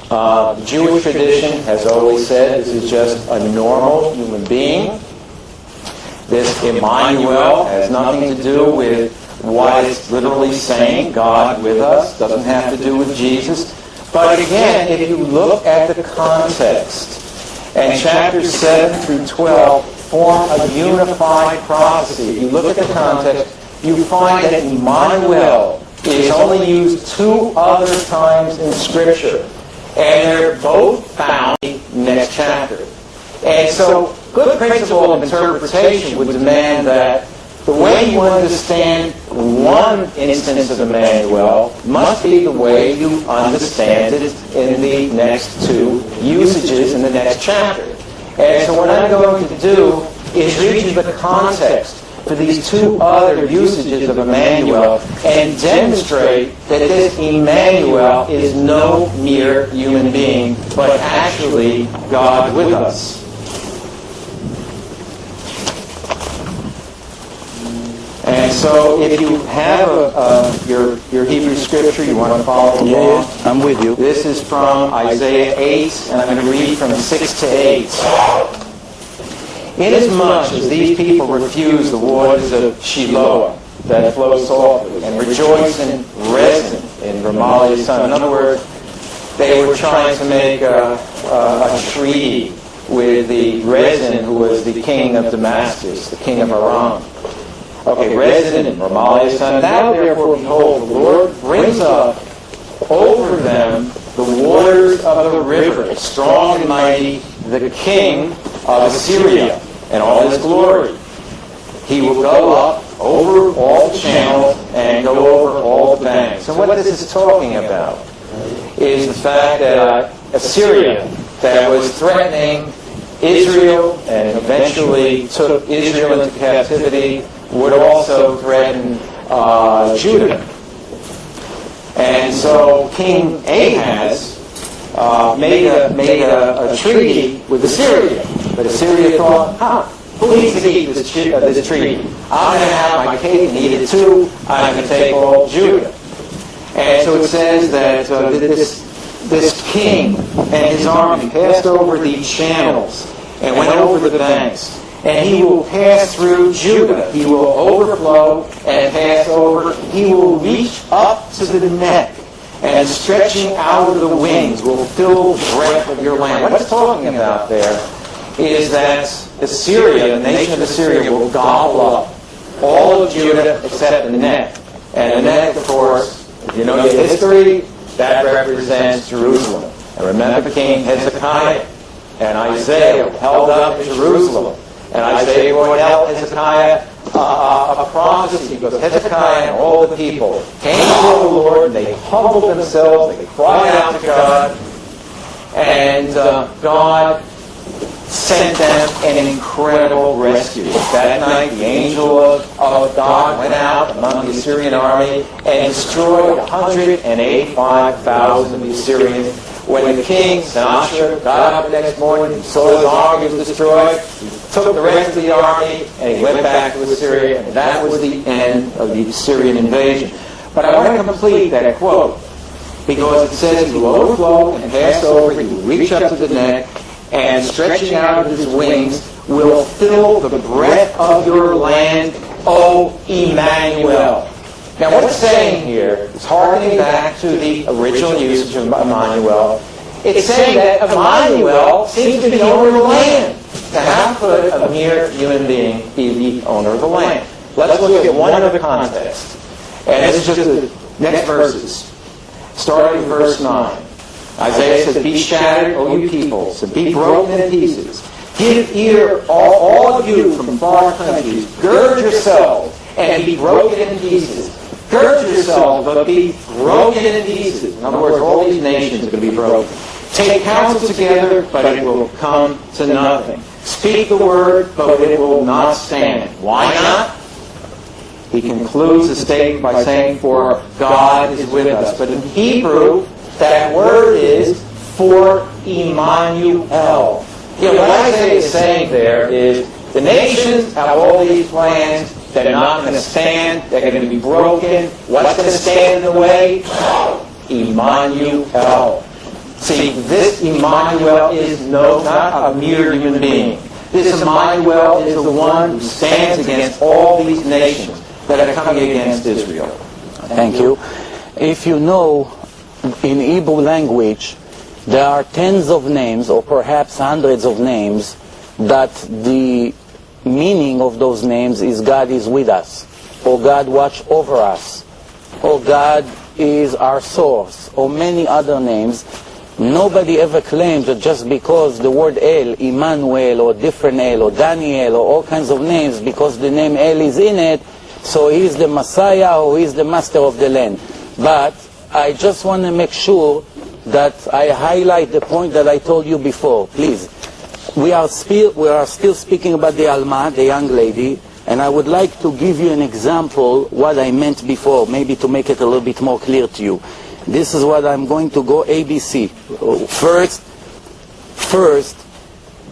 The Jewish tradition has always said this is just a normal human being. This Emmanuel has nothing to do with what it's literally saying, God with us. Doesn't have to do with Jesus. But again, if you look at the context, and chapters 7 through 12 form a unified prophecy. If you look at the context, you find that Emmanuel is only used 2 other times in Scripture. And they're both found in the next chapter. And so, good principle of interpretation would demand that the way you understand one instance of Emmanuel must be the way you understand it in the next 2 usages in the next chapter. And so what I'm going to do is read you the context for these 2 other usages of Emmanuel and demonstrate that this Emmanuel is no mere human being, but actually God with us. And so if you have your Hebrew scripture, you want to follow along.
Yeah, I'm with you.
This is from Isaiah 8, and I'm going to read from 6 to 8. Inasmuch as these people refuse the waters of Shiloah that flow softly, and rejoice in Rezin, in Remaliah's son. In other words, they were trying to make a treaty with the Rezin, who was the king of Damascus, the king of Aram. Okay, Rezin and Remaliah's son. Now therefore, behold, the Lord brings up over them the waters of the river, strong and mighty, the king of Assyria, and all his glory. He will go up over all the channels and go over all the banks. And what this is talking about is the fact that Assyria, that was threatening Israel and eventually took Israel into captivity, would also threaten Judah. And so King Ahaz made a treaty with Assyria. But Assyria thought, who needs to keep this treaty? I'm going to have my cake and eat it too. I'm going to take all Judah. And so it says that this king and his army passed over the channels and went over the banks. And he will pass through Judah. He will overflow and pass over. He will reach up to the neck, and stretching out of the wings will fill the breadth of your land. What it's talking about there is that Assyria, the nation of Assyria, will gobble up all of Judah except the neck. And the neck, of course, if you know your history, that represents Jerusalem. And remember King Hezekiah and Isaiah held up Jerusalem. And Isaiah brought out Hezekiah a prophecy, because Hezekiah and all the people came before the Lord, and they humbled themselves, they cried out to God, and God sent them an incredible rescue. That night, the angel of God went out among the Assyrian army and destroyed 185,000 of the Assyrians. When the king, Sennacherib, got up the next morning and saw his army was destroyed, he took the rest of the army and he went back to Assyria, and that was the end of the Assyrian invasion. But I want to complete that quote, because it says he will overflow and pass over, he will reach up to the neck, and stretching out of his wings will fill the breadth of your land, O Emmanuel. Now what it's saying here is hearkening back to the original usage of Emmanuel. It's saying that Emmanuel seems to be the owner of the land. Now how could a mere human being be the owner of the land? Let's look at one other context. And this is just the next verses. Starting in verse 9. Isaiah says, be shattered, O you peoples, and be broken in pieces. Give ear, all of you from far countries. Gird yourselves and be broken in pieces. Gird yourselves, but be broken in pieces. In other words, all these nations are going to be broken. Take counsel together, but it will come to nothing. Speak the word, but it will not stand. Why not? He concludes the statement by saying, for God is with us. But in Hebrew, that word is for Emmanuel. What Isaiah is saying there is, the nations have all these plans. They're not going to stand. They're going to be broken. What's going to stand in the way? Emmanuel. See, this Emmanuel is not a mere human being. This Emmanuel is the one who stands against all these nations that are coming against Israel.
Thank you. If you know, in Hebrew language, there are tens of names, or perhaps hundreds of names, that the meaning of those names is God is with us, or God watch over us, or God is our source, or many other names. Nobody ever claims that just because the word El, Emmanuel, or different El, or Daniel, or all kinds of names, because the name El is in it, so he's the Messiah, or he's the master of the land. But I just want to make sure that I highlight the point that I told you before. Please. We are still speaking about the Alma, the young lady, and I would like to give you an example what I meant before, maybe to make it a little bit more clear to you. This is what I'm going to go ABC. First,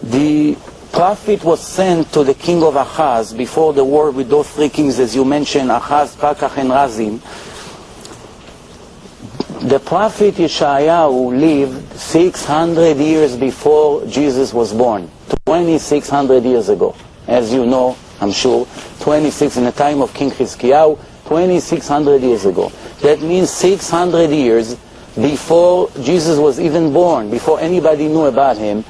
the prophet was sent to the king of Ahaz before the war with those three kings, as you mentioned, Ahaz, Prakach, and Razim. The prophet Yeshayahu lived 600 years before Jesus was born, 2,600 years ago. As you know, I'm sure, 26 in the time of King Chizkiyahu, 2,600 years ago. That means 600 years before Jesus was even born, before anybody knew about him.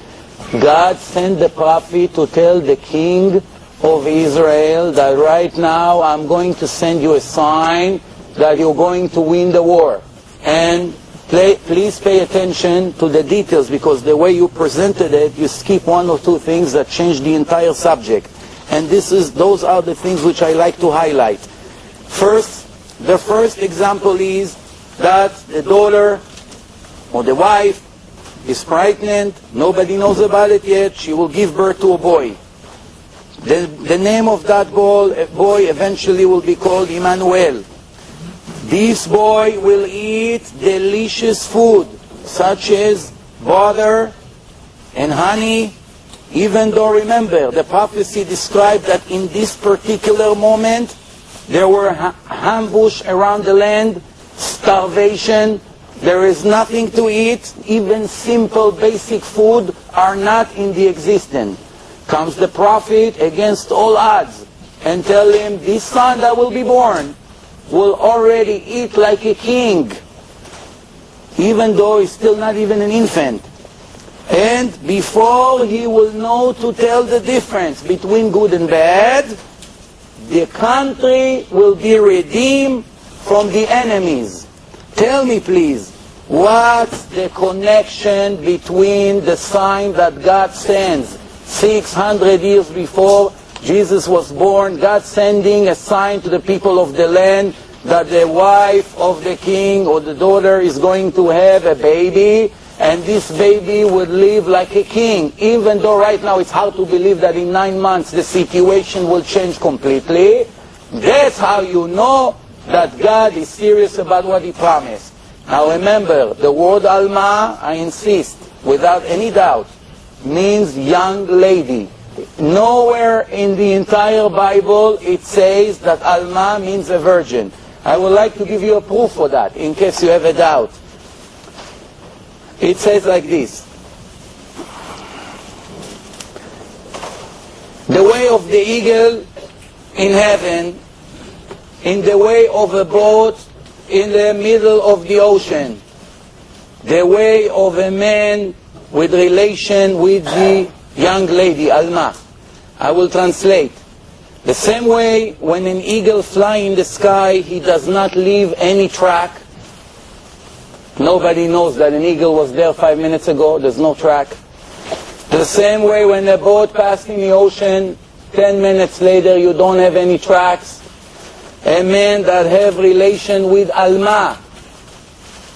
God sent the prophet to tell the king of Israel that right now I'm going to send you a sign that you're going to win the war. And please pay attention to the details, because the way you presented it, you skip one or two things that change the entire subject. And those are the things which I like to highlight. First, the first example is that the daughter or the wife is pregnant. Nobody knows about it yet. She will give birth to a boy. The name of that boy eventually will be called Emmanuel. This boy will eat delicious food, such as butter and honey, even though, remember, the prophecy described that in this particular moment, there were ambush around the land, starvation, there is nothing to eat, even simple basic food are not in the existence. Comes the prophet against all odds and tell him, this son that will be born will already eat like a king, even though he's still not even an infant. And before he will know to tell the difference between good and bad, the country will be redeemed from the enemies. Tell me please, what's the connection between the sign that God sends 600 years before Jesus was born, God sending a sign to the people of the land that the wife of the king or the daughter is going to have a baby, and this baby would live like a king, even though right now it's hard to believe that in 9 months the situation will change completely. That's how you know that God is serious about what He promised. Now remember, the word Alma, I insist, without any doubt, means young lady. Nowhere in the entire Bible it says that Alma means a virgin. I would like to give you a proof for that, in case you have a doubt. It says like this: the way of the eagle in heaven, in the way of a boat in the middle of the ocean, the way of a man with relation with the young lady, Alma. I will translate. The same way when an eagle flies in the sky, he does not leave any track. Nobody knows that an eagle was there 5 minutes ago. There's no track. The same way when a boat passed in the ocean, 10 minutes later you don't have any tracks. A man that have relation with Alma,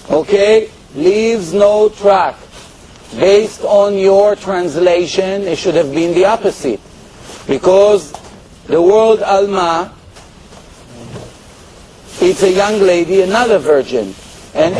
okay, leaves no track. Based on your translation, it should have been the opposite. Because the word Alma, it's a young lady, another virgin. And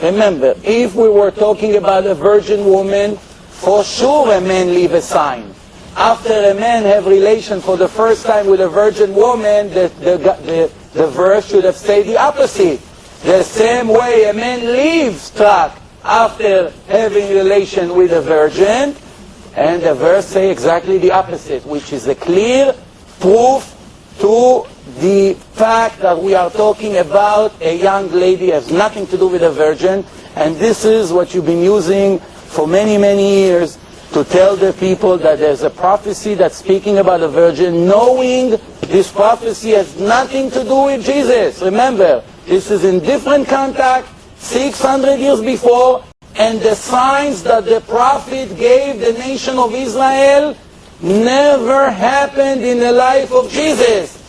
remember, if we were talking about a virgin woman, for sure a man leave a sign. After a man have relation for the first time with a virgin woman, the verse should have said the opposite. The same way a man leaves track after having relation with a virgin, and the verse say exactly the opposite, which is a clear proof to the fact that we are talking about a young lady, has nothing to do with a virgin, and this is what you've been using for many, many years to tell the people that there's a prophecy that's speaking about a virgin, knowing this prophecy has nothing to do with Jesus. Remember, this is in different context, 600 years before, and the signs that the prophet gave the nation of Israel never happened in the life of Jesus.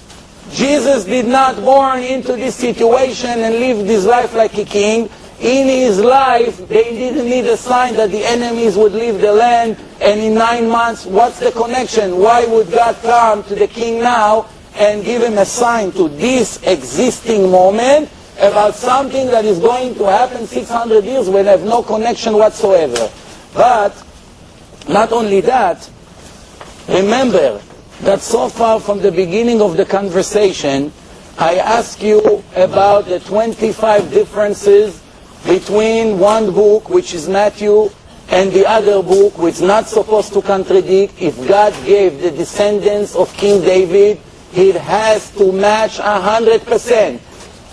Jesus did not born into this situation and lived his life like a king. In his life, they didn't need a sign that the enemies would leave the land, and in 9 months, what's the connection? Why would God come to the king now and give him a sign to this existing moment about something that is going to happen 600 years when they have no connection whatsoever? But, not only that, remember that so far from the beginning of the conversation, I asked you about the 25 differences between one book, which is Matthew, and the other book, which is not supposed to contradict. If God gave the descendants of King David, it has to match 100%.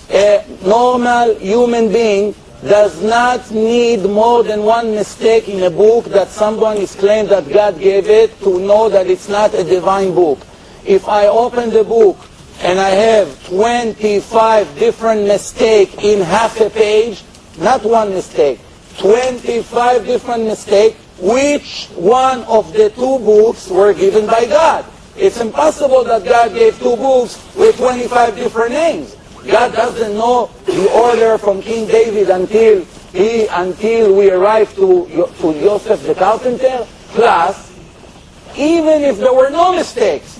A normal human being does not need more than one mistake in a book that someone is claimed that God gave it to know that it's not a divine book. If I open the book and I have 25 different mistakes in half a page, not one mistake, 25 different mistakes, which one of the two books were given by God? It's impossible that God gave two books with 25 different names. God doesn't know the order from King David until we arrive to Joseph the carpenter. Plus, even if there were no mistakes,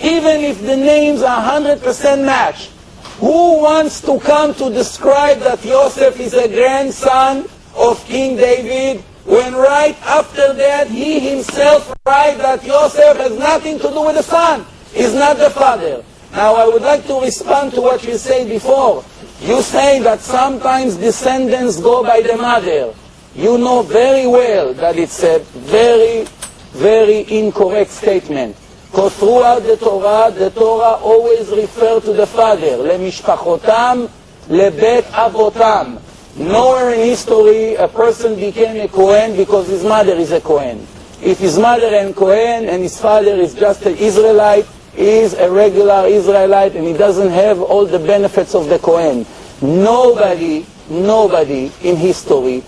even if the names are 100% match, who wants to come to describe that Joseph is a grandson of King David, when right after that he himself writes that Joseph has nothing to do with the son, he's not the father? Now I would like to respond to what you said before. You say that sometimes descendants go by the mother. You know very well that it's a very, very incorrect statement. Because throughout the Torah always refers to the father. לממשפחותם, לבית אבותם. Nowhere in history a person became a Kohen because his mother is a Kohen. If his mother is Kohen and his father is just an Israelite, he is a regular Israelite and he doesn't have all the benefits of the Kohen. Nobody in history,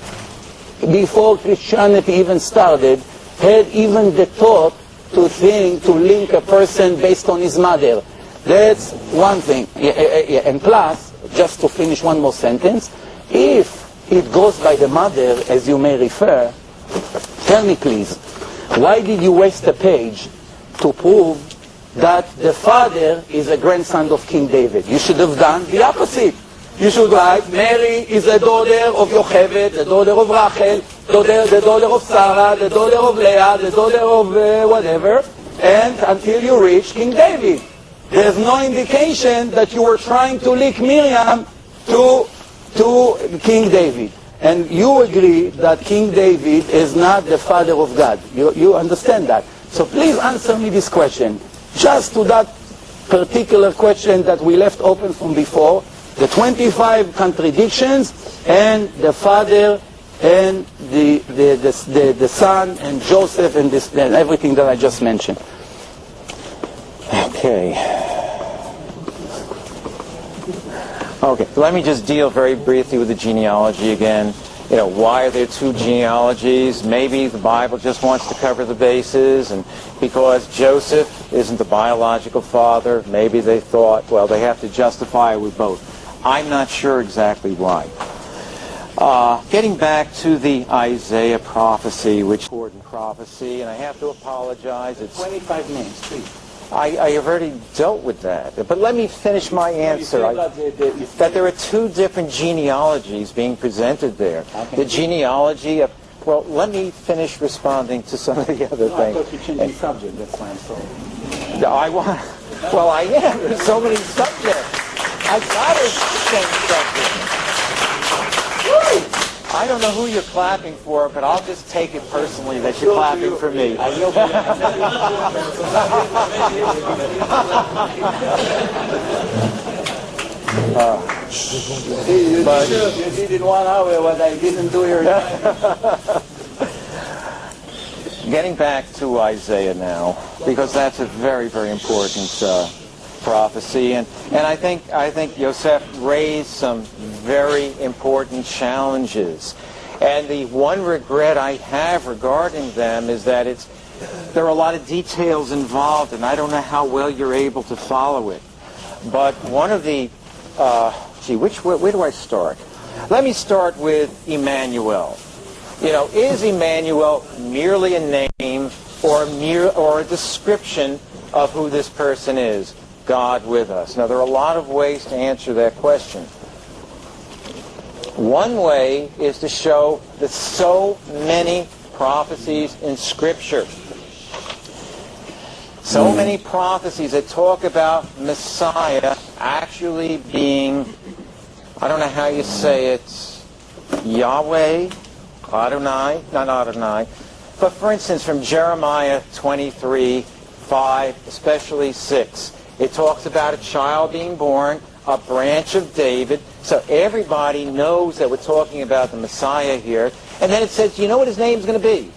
before Christianity even started, had even the thought to link a person based on his mother. That's one thing. And plus, just to finish one more sentence, if it goes by the mother, as you may refer, tell me please, why did you waste a page to prove that the father is a grandson of King David? You should have done the opposite. You should write, Mary is the daughter of Yocheved, the daughter of Rachel, the daughter of Sarah, the daughter of Leah, the daughter of whatever, and until you reach King David. There's no indication that you were trying to link Miriam to King David. And you agree that King David is not the father of God. You understand that. So please answer me this question. Just to that particular question that we left open from before, the 25 contradictions and the father and the son and Joseph and everything that I just mentioned.
Okay, let me just deal very briefly with the genealogy again. why are there two genealogies? Maybe the Bible just wants to cover the bases, and because Joseph isn't the biological father, maybe they thought, well, they have to justify it with both. I'm not sure exactly why. Getting back to the Isaiah prophecy, which is important prophecy, and I have to apologize. It's
25 names, please.
I have already dealt with that. But let me finish my answer. That there are two different genealogies being presented there.
Okay.
The genealogy of... Well, let me finish responding to some of the other
No, I
things.
thought you changed the subject, that's why I'm sorry.
Well, I am. There's so many subjects. I got to change subject. I don't know who you're clapping for, but I'll just take it personally that you're clapping for me.
You did in 1 hour what I didn't do here.
Getting back to Isaiah now, because that's a very, very important prophecy, and I think Yosef raised some very important challenges, and the one regret I have regarding them is that there are a lot of details involved, and I don't know how well you're able to follow it. But one of the where do I start? Let me start with Emmanuel. Is Emmanuel merely a name or a description of who this person is? God with us. Now, there are a lot of ways to answer that question. One way is to show that so many prophecies in Scripture, so many prophecies that talk about Messiah actually being, I don't know how you say it, Yahweh, Adonai, not Adonai, but for instance from Jeremiah 23:5, especially 6, it talks about a child being born, a branch of David. So everybody knows that we're talking about the Messiah here. And then it says, you know what his name is going to be?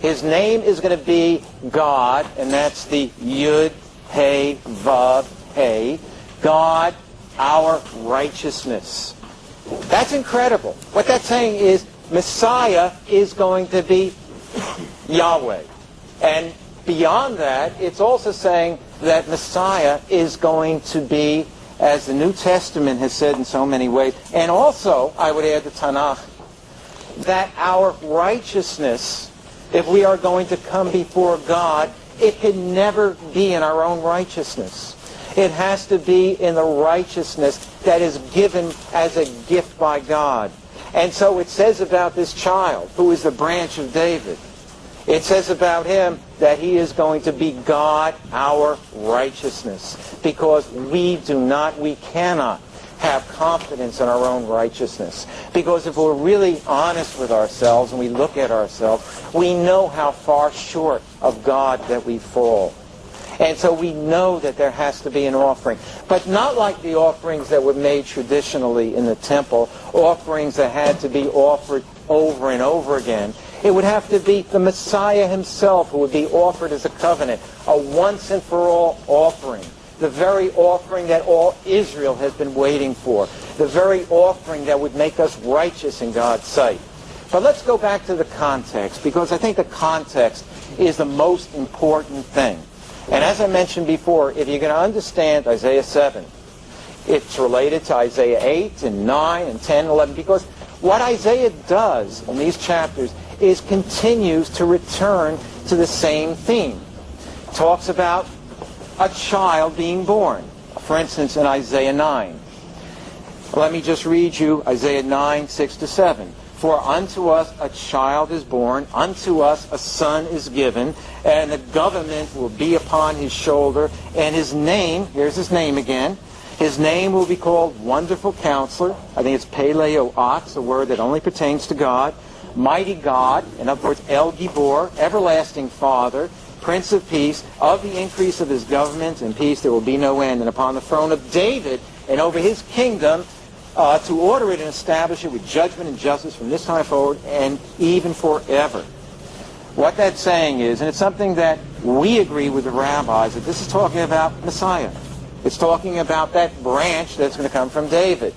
His name is going to be God, and that's the Yud, He, Vav, He. God, our righteousness. That's incredible. What that's saying is Messiah is going to be Yahweh. And beyond that, it's also saying that Messiah is going to be, as the New Testament has said in so many ways, and also, I would add the Tanakh, that our righteousness, if we are going to come before God, it can never be in our own righteousness. It has to be in the righteousness that is given as a gift by God. And so it says about this child, who is the branch of David, it says about him that he is going to be God, our righteousness, because we cannot have confidence in our own righteousness. Because if we're really honest with ourselves and we look at ourselves, we know how far short of God that we fall. And so we know that there has to be an offering. But not like the offerings that were made traditionally in the temple, offerings that had to be offered over and over again. It would have to be the Messiah himself who would be offered as a covenant, a once-and-for-all offering, the very offering that all Israel has been waiting for, the very offering that would make us righteous in God's sight. But let's go back to the context, because I think the context is the most important thing. And as I mentioned before, if you're going to understand Isaiah 7, it's related to Isaiah 8 and 9 and 10 and 11, because what Isaiah does in these chapters is continues to return to the same theme. It talks about a child being born. For instance, in Isaiah 9. Let me just read you Isaiah 9, 6-7. For unto us a child is born, unto us a son is given, and the government will be upon his shoulder, and his name, here's his name again, his name will be called Wonderful Counselor. I think it's Peleo Ox, a word that only pertains to God. Mighty God, in other words, El Gibor, Everlasting Father, Prince of Peace. Of the increase of his government and peace there will be no end. And upon the throne of David and over his kingdom, to order it and establish it with judgment and justice from this time forward and even forever. What that's saying is, and it's something that we agree with the rabbis, that this is talking about Messiah. It's talking about that branch that's going to come from David.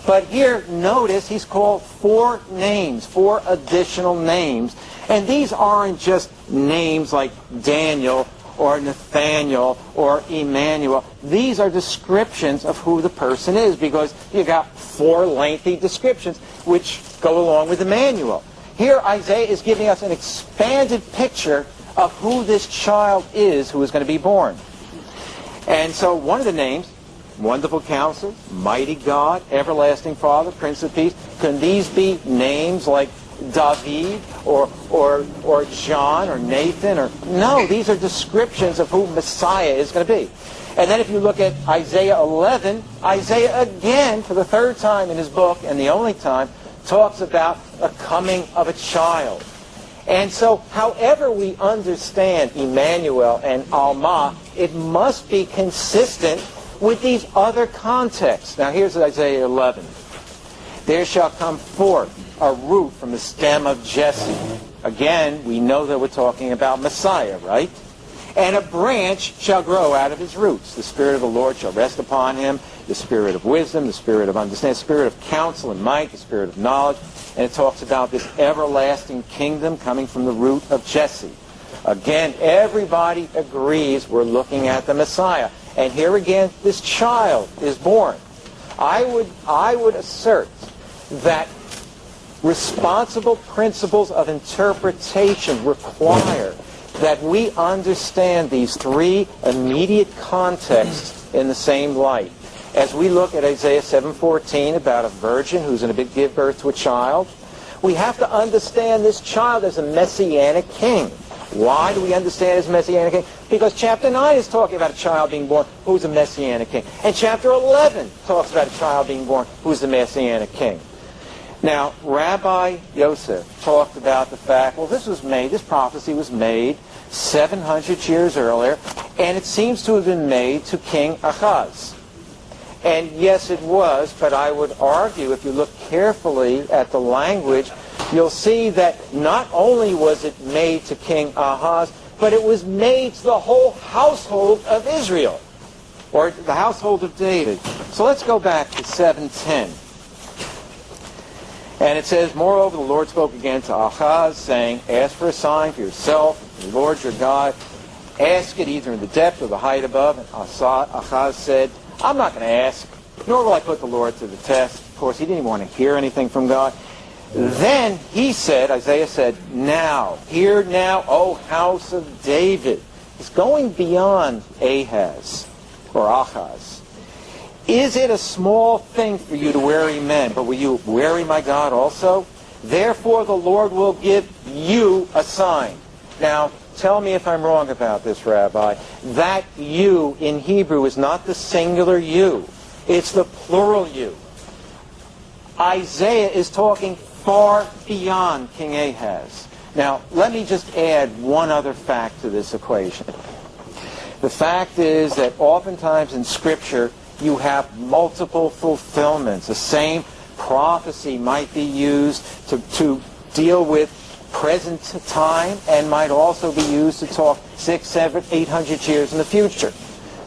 But here, notice, he's called 4 names, 4 additional names. And these aren't just names like Daniel or Nathaniel or Emmanuel. These are descriptions of who the person is, because you got 4 lengthy descriptions which go along with Emmanuel. Here Isaiah is giving us an expanded picture of who this child is who is going to be born. And so one of the names, Wonderful Counselor, Mighty God, Everlasting Father, Prince of Peace. Can these be names like David or John or Nathan? Or no, these are descriptions of who Messiah is going to be. And then if you look at Isaiah 11, Isaiah again, for the 3rd time in his book, and the only time, talks about a coming of a child. And so, however we understand Emmanuel and Alma, it must be consistent with these other contexts. Now here's Isaiah 11. There shall come forth a root from the stem of Jesse. Again, we know that we're talking about Messiah, right? And a branch shall grow out of his roots. The Spirit of the Lord shall rest upon him, the Spirit of wisdom, the Spirit of understanding, the Spirit of counsel and might, the Spirit of knowledge. And it talks about this everlasting kingdom coming from the root of Jesse. Again, everybody agrees we're looking at the Messiah. And here again, this child is born. I would assert that responsible principles of interpretation require that we understand these 3 immediate contexts in the same light. As we look at Isaiah 7:14 about a virgin who's going to give birth to a child, we have to understand this child as a messianic king. Why do we understand as messianic king? Because chapter 9 is talking about a child being born who's a messianic king. And chapter 11 talks about a child being born who's the messianic king. Now, Rabbi Yosef talked about the fact, well, this prophecy was made 700 years earlier, and it seems to have been made to King Ahaz. And yes, it was, but I would argue, if you look carefully at the language, you'll see that not only was it made to King Ahaz, but it was made to the whole household of Israel, or the household of David. So let's go back to 7:10. And it says, Moreover, the Lord spoke again to Ahaz, saying, Ask for a sign for yourself, the Lord your God. Ask it either in the depth or the height above. And Ahaz said, I'm not going to ask, nor will I put the Lord to the test. Of course, he didn't even want to hear anything from God. Then he said, Isaiah said, Now, hear now, O house of David. He's going beyond Ahaz, or Ahaz. Is it a small thing for you to weary men, but will you weary my God also? Therefore the Lord will give you a sign. Now, tell me if I'm wrong about this, Rabbi. That you in Hebrew is not the singular you. It's the plural you. Isaiah is talking far beyond King Ahaz. Now, let me just add one other fact to this equation. The fact is that oftentimes in Scripture, you have multiple fulfillments. The same prophecy might be used to deal with present time and might also be used to talk 600, 700, 800 years in the future.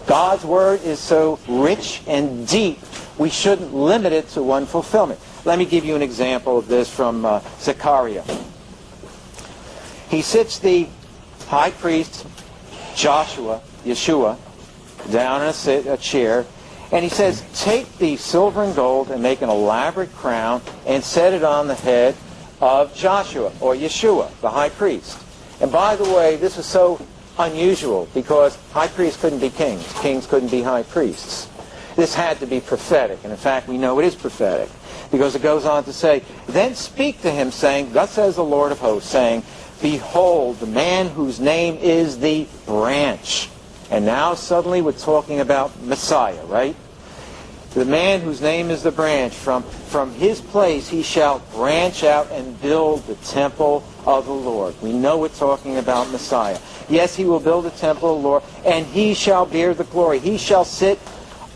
God's Word is so rich and deep, we shouldn't limit it to one fulfillment. Let me give you an example of this from Zechariah. He sits the high priest, Yeshua, down in a chair, and he says, Take the silver and gold and make an elaborate crown and set it on the head of Joshua, or Yeshua, the high priest. And by the way, this is so unusual because high priests couldn't be kings. Kings couldn't be high priests. This had to be prophetic. And in fact, we know it is prophetic because it goes on to say, Then speak to him, saying, Thus says the Lord of hosts, saying, Behold, the man whose name is the branch. And now suddenly we're talking about Messiah, right? The man whose name is the branch, from his place he shall branch out and build the temple of the Lord. We know we're talking about Messiah. Yes, he will build the temple of the Lord, and he shall bear the glory. He shall sit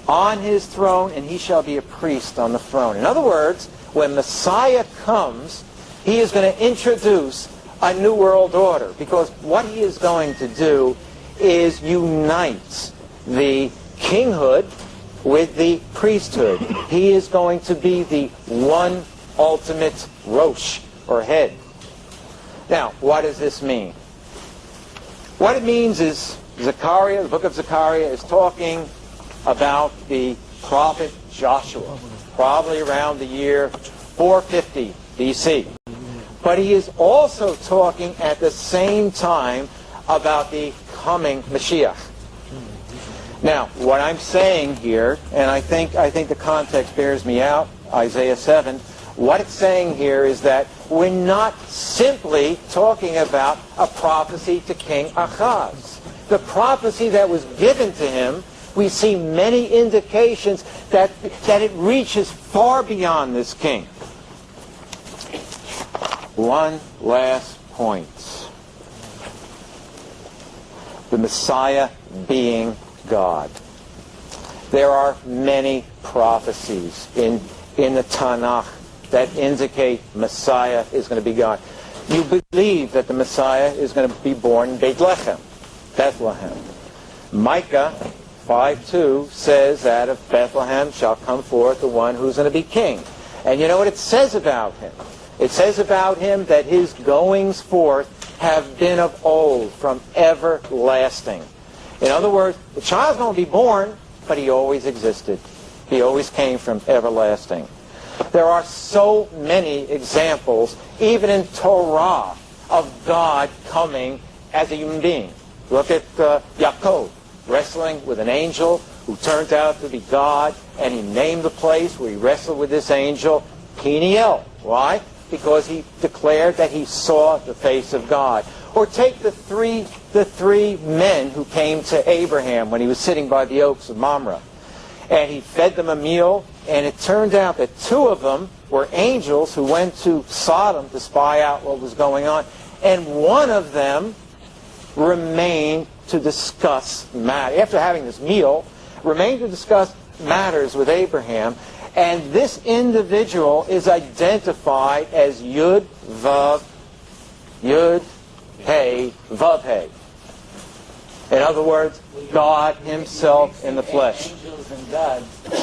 on his throne, and he shall be a priest on the throne. In other words, when Messiah comes, he is going to introduce a new world order, because what he is going to do is unite the kinghood with the priesthood. He is going to be the one ultimate Rosh, or head. Now, what does this mean? What it means is Zechariah, the book of Zechariah, is talking about the prophet Joshua, probably around the year 450 BC. But he is also talking at the same time about the coming Mashiach. Now, what I'm saying here, and I think the context bears me out, Isaiah 7, what it's saying here is that we're not simply talking about a prophecy to King Ahaz. The prophecy that was given to him, we see many indications that it reaches far beyond this king. One last point. The Messiah being God. There are many prophecies in the Tanakh that indicate Messiah is going to be God. You believe that the Messiah is going to be born in Bethlehem. Micah 5:2 says that of Bethlehem shall come forth the one who's going to be king. And you know what it says about him? It says about him that his goings forth have been of old, from everlasting. In other words, the child's going to be born, but he always existed. He always came from everlasting. There are so many examples, even in Torah, of God coming as a human being. Look at Yaakov wrestling with an angel who turned out to be God, and he named the place where he wrestled with this angel Peniel. Why? Because he declared that he saw the face of God. Or take the three men who came to Abraham when he was sitting by the oaks of Mamre. And he fed them a meal, and it turned out that two of them were angels who went to Sodom to spy out what was going on. And one of them remained to discuss matters. After having this meal, remained to discuss matters with Abraham. And this individual is identified as Yud, Vav, Hey, Vav, Hey. In other words, God himself in the flesh.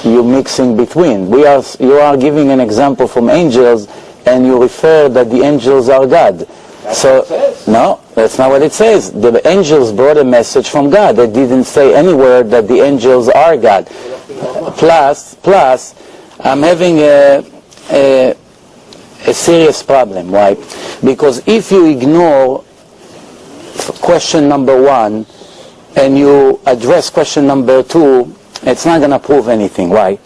You're mixing between. You are giving an example from angels, and you refer that the angels are God.
That's what it says.
No, that's not what it says. The angels brought a message from God. They didn't say anywhere that the angels are God. Plus, I'm having a serious problem. Why? Because if you ignore question number 1 and you address question number 2, it's not going to prove anything. Why?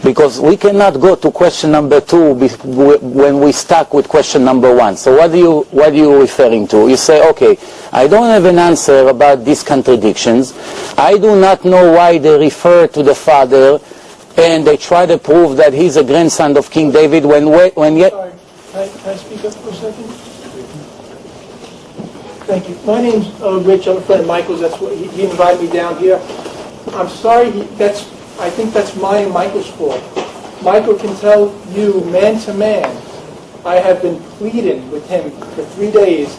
Because we cannot go to question number 2 when we stuck with question number 1. So what are you referring to? You say, okay, I don't have an answer about these contradictions. I do not know why they refer to the Father, and they try to prove that he's a grandson of King David when yet...
Sorry, can I speak up for a second? Thank you. My name's Rich. I'm a friend of Michael's. That's what he invited me down here. I'm sorry. I think that's mine and Michael's fault. Michael can tell you, man to man, I have been pleading with him for 3 days.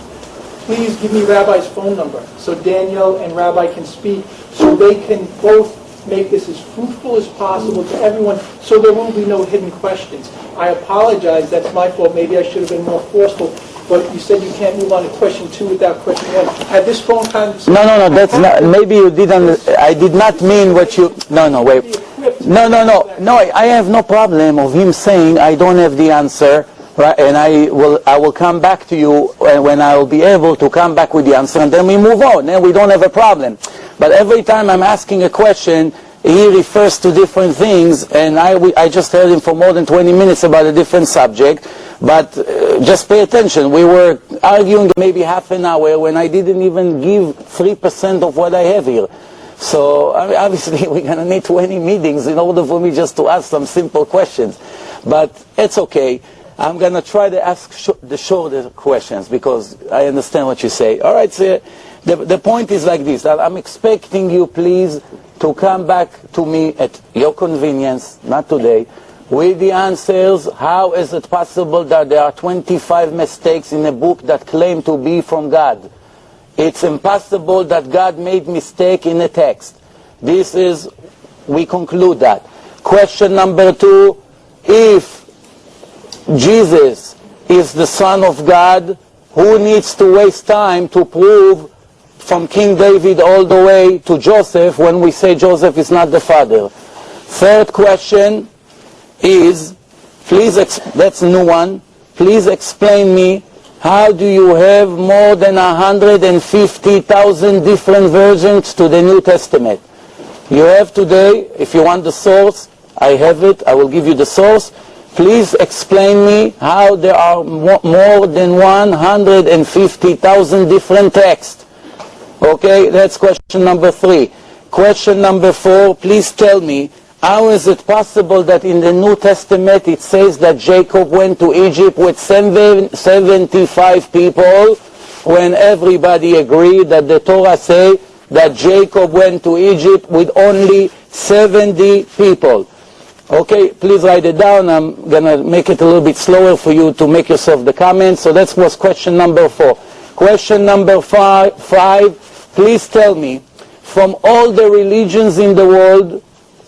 Please give me Rabbi's phone number so Danielle and Rabbi can speak, so they can both make this as fruitful as possible to everyone, so there will be no hidden questions. I apologize. That's my fault. Maybe I should have been more forceful. But you said you can't move on to question 2 without question 1. Had this phone conversation...
No, that's not... Maybe you didn't... I did not mean what you... No, wait. No, I have no problem of him saying I don't have the answer, right? And I will come back to you when I will be able to come back with the answer, and then we move on. Then we don't have a problem. But every time I'm asking a question, he refers to different things, and I just heard him for more than 20 minutes about a different subject. But just pay attention. We were arguing maybe half an hour when I didn't even give 3% of what I have here. So obviously we're going to need 20 meetings in order for me just to ask some simple questions. But it's okay. I'm going to try to ask the shorter questions because I understand what you say. All right, so the point is like this. I'm expecting you, please, to come back to me at your convenience, not today, with the answers. How is it possible that there are 25 mistakes in a book that claim to be from God? It's impossible that God made mistake in a text. This is we conclude that. Question number 2, if Jesus is the Son of God, who needs to waste time to prove from King David all the way to Joseph when we say Joseph is not the father? Third question is, that's a new one, please explain me, how do you have more than 150,000 different versions to the New Testament? You have today, if you want the source, I have it, I will give you the source. Please explain me how there are more than 150,000 different texts. Okay, that's question number 3. Question number 4, please tell me, how is it possible that in the New Testament it says that Jacob went to Egypt with 75 people when everybody agreed that the Torah say that Jacob went to Egypt with only 70 people? Okay, please write it down. I'm going to make it a little bit slower for you to make yourself the comments. So that was question number 4. Question number 5, please tell me, from all the religions in the world,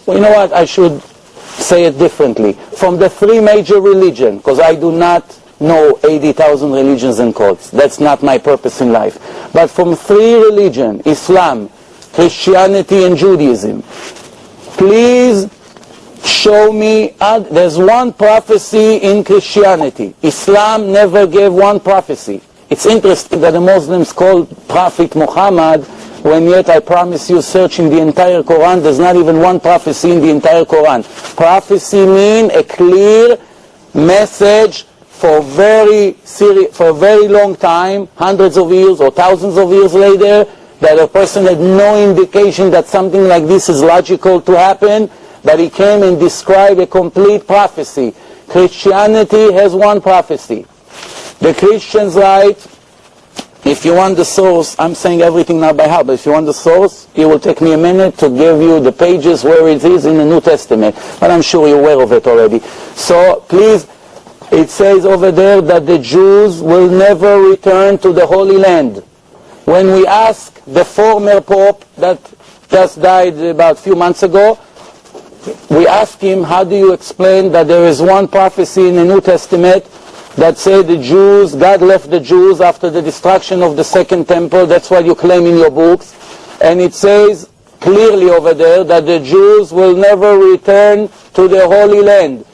well, you know what, I should say it differently. From the 3 major religions, because I do not know 80,000 religions and cults. That's not my purpose in life. But from 3 religions, Islam, Christianity, and Judaism, please show me, there's one prophecy in Christianity. Islam never gave one prophecy. It's interesting that the Muslims call Prophet Muhammad, when yet I promise you, searching the entire Quran, there's not even one prophecy in the entire Quran. Prophecy means a clear message for very long time, hundreds of years or thousands of years later, that a person had no indication that something like this is logical to happen, but he came and described a complete prophecy. Christianity has one prophecy. The Christians write, if you want the source, I'm saying everything now by heart, but if you want the source, it will take me a minute to give you the pages where it is in the New Testament. But I'm sure you're aware of it already. So please, it says over there that the Jews will never return to the Holy Land. When we ask the former Pope that just died about a few months ago, we asked him, how do you explain that there is one prophecy in the New Testament that say the Jews, God left the Jews after the destruction of the Second Temple, that's what you claim in your books, and it says clearly over there that the Jews will never return to the Holy Land.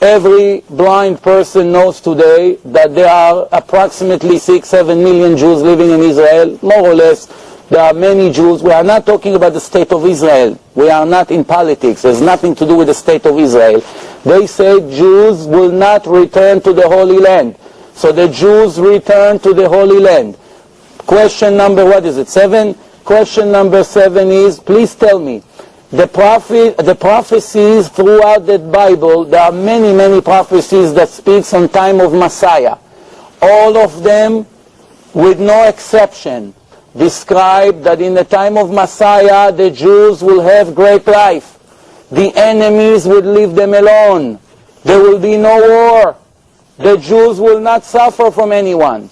Every blind person knows today that there are approximately 6-7 million Jews living in Israel, more or less. There are many Jews. We are not talking about the state of Israel. We are not in politics. There's nothing to do with the state of Israel. They say Jews will not return to the Holy Land. So the Jews return to the Holy Land. Question number, 7? Question number 7 is, please tell me, the prophecies throughout the Bible, there are many, many prophecies that speaks on time of Messiah. All of them, with no exception, describe that in the time of Messiah, the Jews will have great life. The enemies would leave them alone. There will be no war. The Jews will not suffer from anyone.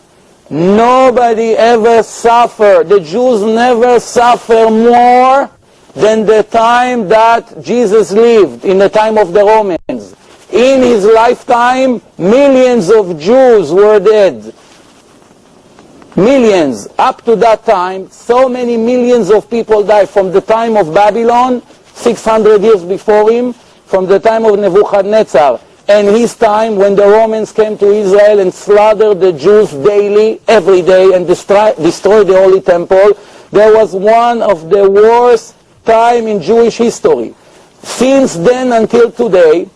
Nobody ever suffered. The Jews never suffer more than the time that Jesus lived, in the time of the Romans. In his lifetime, millions of Jews were dead. Millions. Up to that time, so many millions of people died from the time of Babylon, 600 years before him, from the time of Nebuchadnezzar, and his time when the Romans came to Israel and slaughtered the Jews daily, every day, and destroyed the Holy Temple. There was one of the worst time in Jewish history. Since then until today,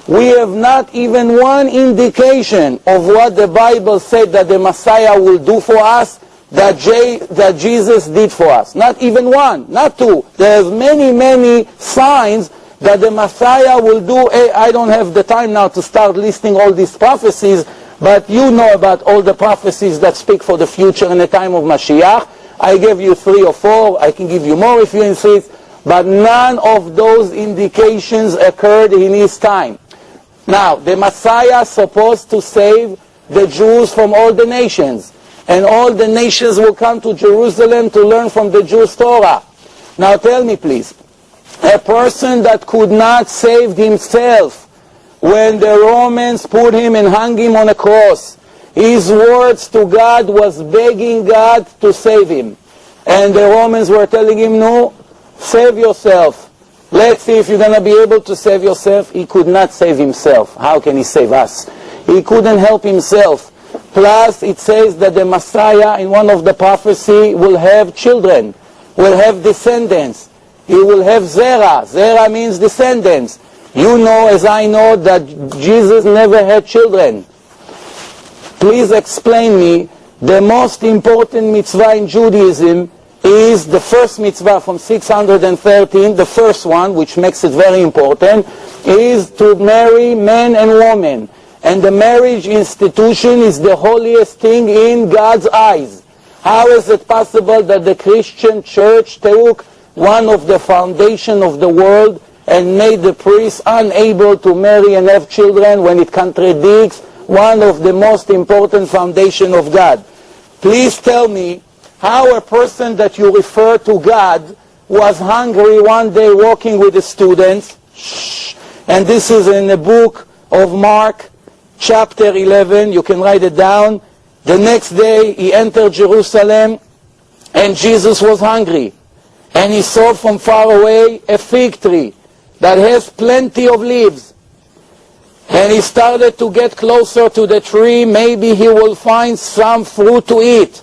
we have not even one indication of what the Bible said that the Messiah will do for us, that Jesus did for us. Not even one, not two. There's many, many signs that the Messiah will do. I don't have the time now to start listing all these prophecies, but you know about all the prophecies that speak for the future in the time of Mashiach. I gave you 3 or 4, I can give you more if you insist, but none of those indications occurred in his time. Now, the Messiah is supposed to save the Jews from all the nations, and all the nations will come to Jerusalem to learn from the Jews' Torah. Now tell me please, A person that could not save himself. When the Romans put him and hung him on a cross, his words to God was begging God to save him. And the Romans were telling him, no, save yourself. Let's see if you're going to be able to save yourself. He could not save himself. How can he save us? He couldn't help himself. Plus, it says that the Messiah, in one of the prophecy, will have children, will have descendants. He will have Zerah. Zerah means descendants. You know, as I know, that Jesus never had children. Please explain me, the most important mitzvah in Judaism is the first mitzvah from 613, the first one, which makes it very important, is to marry man and woman. And the marriage institution is the holiest thing in God's eyes. How is it possible that the Christian church took one of the foundation of the world and made the priests unable to marry and have children when it contradicts one of the most important foundation of God? Please tell me how a person that you refer to God was hungry one day walking with the students, and this is in the book of Mark, chapter 11, you can write it down. The next day he entered Jerusalem, and Jesus was hungry, and he saw from far away a fig tree that has plenty of leaves. And he started to get closer to the tree. Maybe he will find some fruit to eat.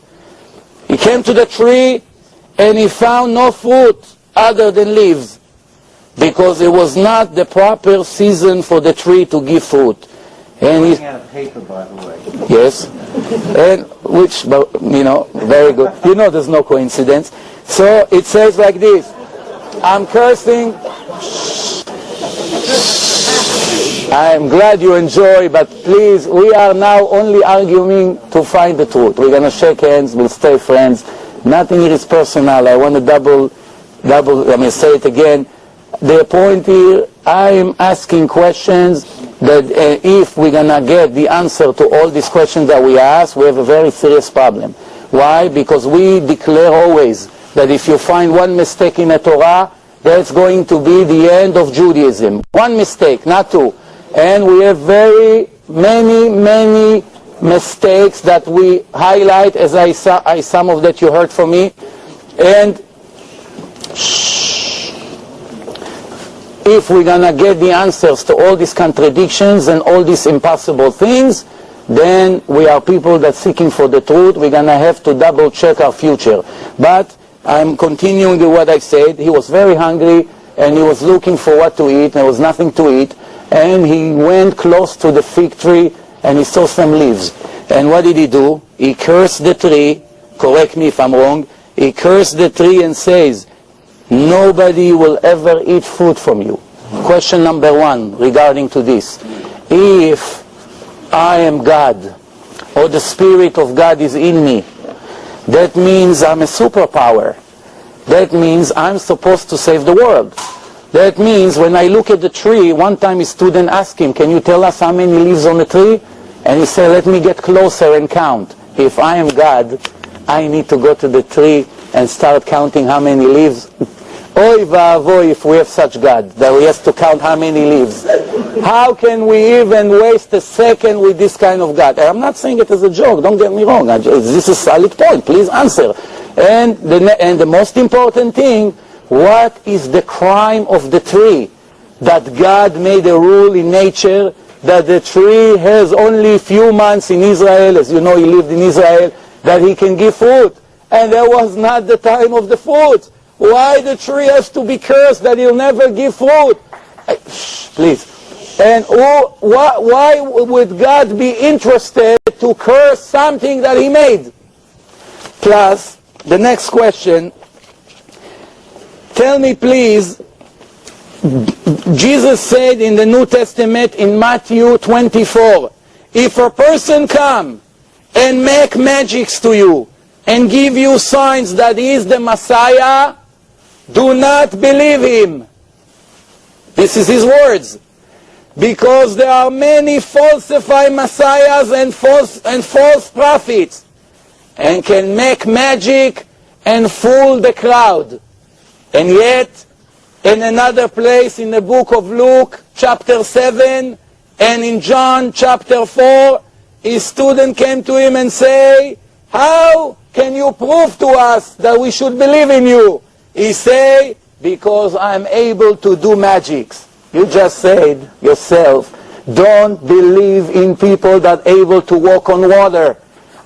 He came to the tree and he found no fruit other than leaves, because it was not the proper season for the tree to give fruit. And he
out of paper, by the way.
Yes, and which, you know, very good. You know, there's no coincidence. So it says like this: I'm cursing. I am glad you enjoy, but please, we are now only arguing to find the truth. We're going to shake hands, we'll stay friends. Nothing here is personal. I want to say it again. The point here, I am asking questions that if we're going to get the answer to all these questions that we ask, we have a very serious problem. Why? Because we declare always that if you find one mistake in the Torah, that's going to be the end of Judaism. One mistake, not two. And we have very many mistakes that we highlight, as some of that you heard from me. And if we're going to get the answers to all these contradictions and all these impossible things, then we are people that seeking for the truth. We're going to have to double check our future. But I'm continuing with what I said. He was very hungry and he was looking for what to eat. There was nothing to eat. And he went close to the fig tree and he saw some leaves. And what did he do? He cursed the tree. Correct me if I'm wrong. He cursed the tree and says, nobody will ever eat fruit from you. Question number one regarding to this. If I am God, or the Spirit of God is in me, that means I'm a superpower. That means I'm supposed to save the world. That means when I look at the tree, one time a student asked him, can you tell us how many leaves on the tree? And he said, let me get closer and count. If I am God, I need to go to the tree and start counting how many leaves. Oy va'avoy if we have such God, that we have to count how many leaves. How can we even waste a second with this kind of God? And I'm not saying it as a joke, don't get me wrong. This is a solid point, please answer. And the most important thing, what is the crime of the tree? That God made a rule in nature that the tree has only a few months in Israel, as you know he lived in Israel, that he can give fruit. And that was not the time of the fruit. Why the tree has to be cursed that he'll never give fruit? Please. And why would God be interested to curse something that he made? Plus, the next question, tell me please, Jesus said in the New Testament in Matthew 24, if a person come and make magics to you and give you signs that he is the Messiah, do not believe him. This is his words. Because there are many falsified messiahs and false prophets, and can make magic and fool the crowd. And yet, in another place in the book of Luke, chapter 7, and in John, chapter 4, his student came to him and say, how can you prove to us that we should believe in you? He say, because I'm able to do magics. You just said yourself, don't believe in people that are able to walk on water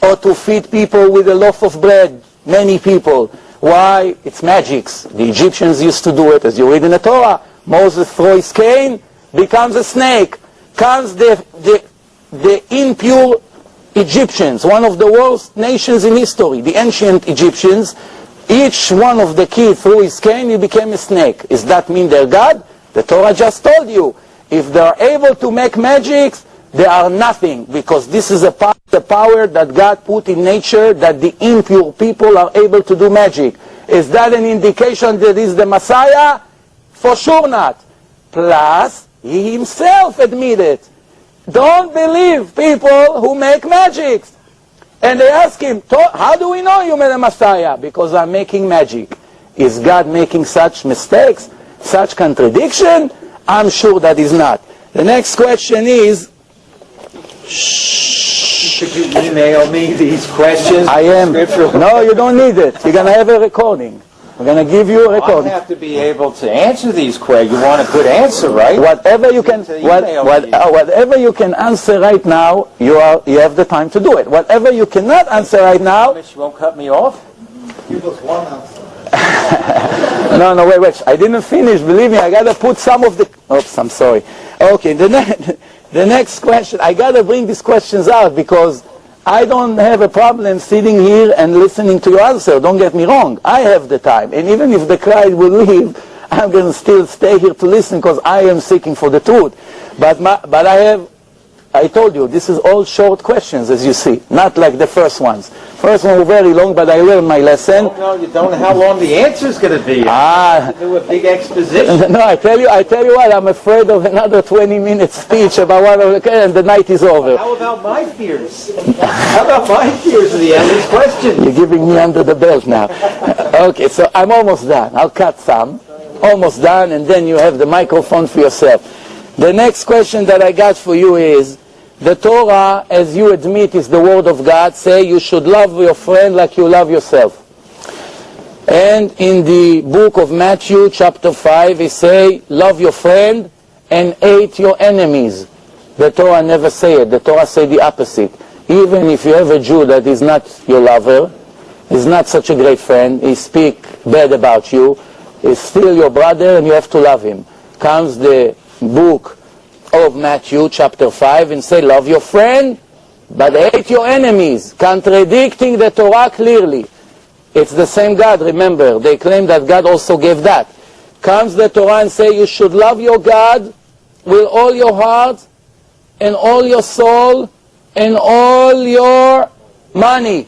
or to feed people with a loaf of bread, many people. Why? It's magics. The Egyptians used to do it, as you read in the Torah. Moses throws his cane, becomes a snake. Comes the impure Egyptians, one of the worst nations in history, the ancient Egyptians. Each one of the kids threw his cane, he became a snake. Does that mean they're God? The Torah just told you. If they are able to make magics, they are nothing, because this is the power that God put in nature, that the impure people are able to do magic. Is that an indication that he's the Messiah? For sure not. Plus, he himself admitted, don't believe people who make magics. And they ask him, how do we know you're the Messiah? Because I'm making magic. Is God making such mistakes, such contradiction? I'm sure that is not. The next question is,
could you email me these questions?
I am. No, you don't need it. You're going to have a recording. We're going to give you a recording.
I have to be able to answer these questions. You want a good answer, right?
Whatever you can, whatever you can answer right now, you have the time to do it. Whatever you cannot answer right now,
you won't cut me off.
Give us one answer.
No, wait. I didn't finish. Believe me, I got to put some of the. Oops, I'm sorry. Okay, the next question. I got to bring these questions out because I don't have a problem sitting here and listening to your answer. Don't get me wrong. I have the time. And even if the crowd will leave, I'm going to still stay here to listen because I am seeking for the truth. But I told you, this is all short questions, as you see. Not like the first ones. First one were very long, but I learned my lesson.
No, you don't know how long the answer's going to be. Do a big exposition.
No, I tell you what, I'm afraid of another 20-minute speech about what, and the night is over.
How about my fears? How about my fears of the end of this question?
You're giving me under the belt now. Okay, so I'm almost done. I'll cut some. Almost done, and then you have the microphone for yourself. The next question that I got for you is, the Torah, as you admit, is the Word of God. Say you should love your friend like you love yourself. And in the book of Matthew, chapter 5, it say, love your friend and hate your enemies. The Torah never say it. The Torah say the opposite. Even if you have a Jew that is not your lover, is not such a great friend, he speak bad about you, is still your brother and you have to love him. Comes the book of Matthew chapter 5 and say, love your friend, but hate your enemies, contradicting the Torah clearly. It's the same God, remember. They claim that God also gave that. Comes the Torah and say, you should love your God with all your heart and all your soul and all your money.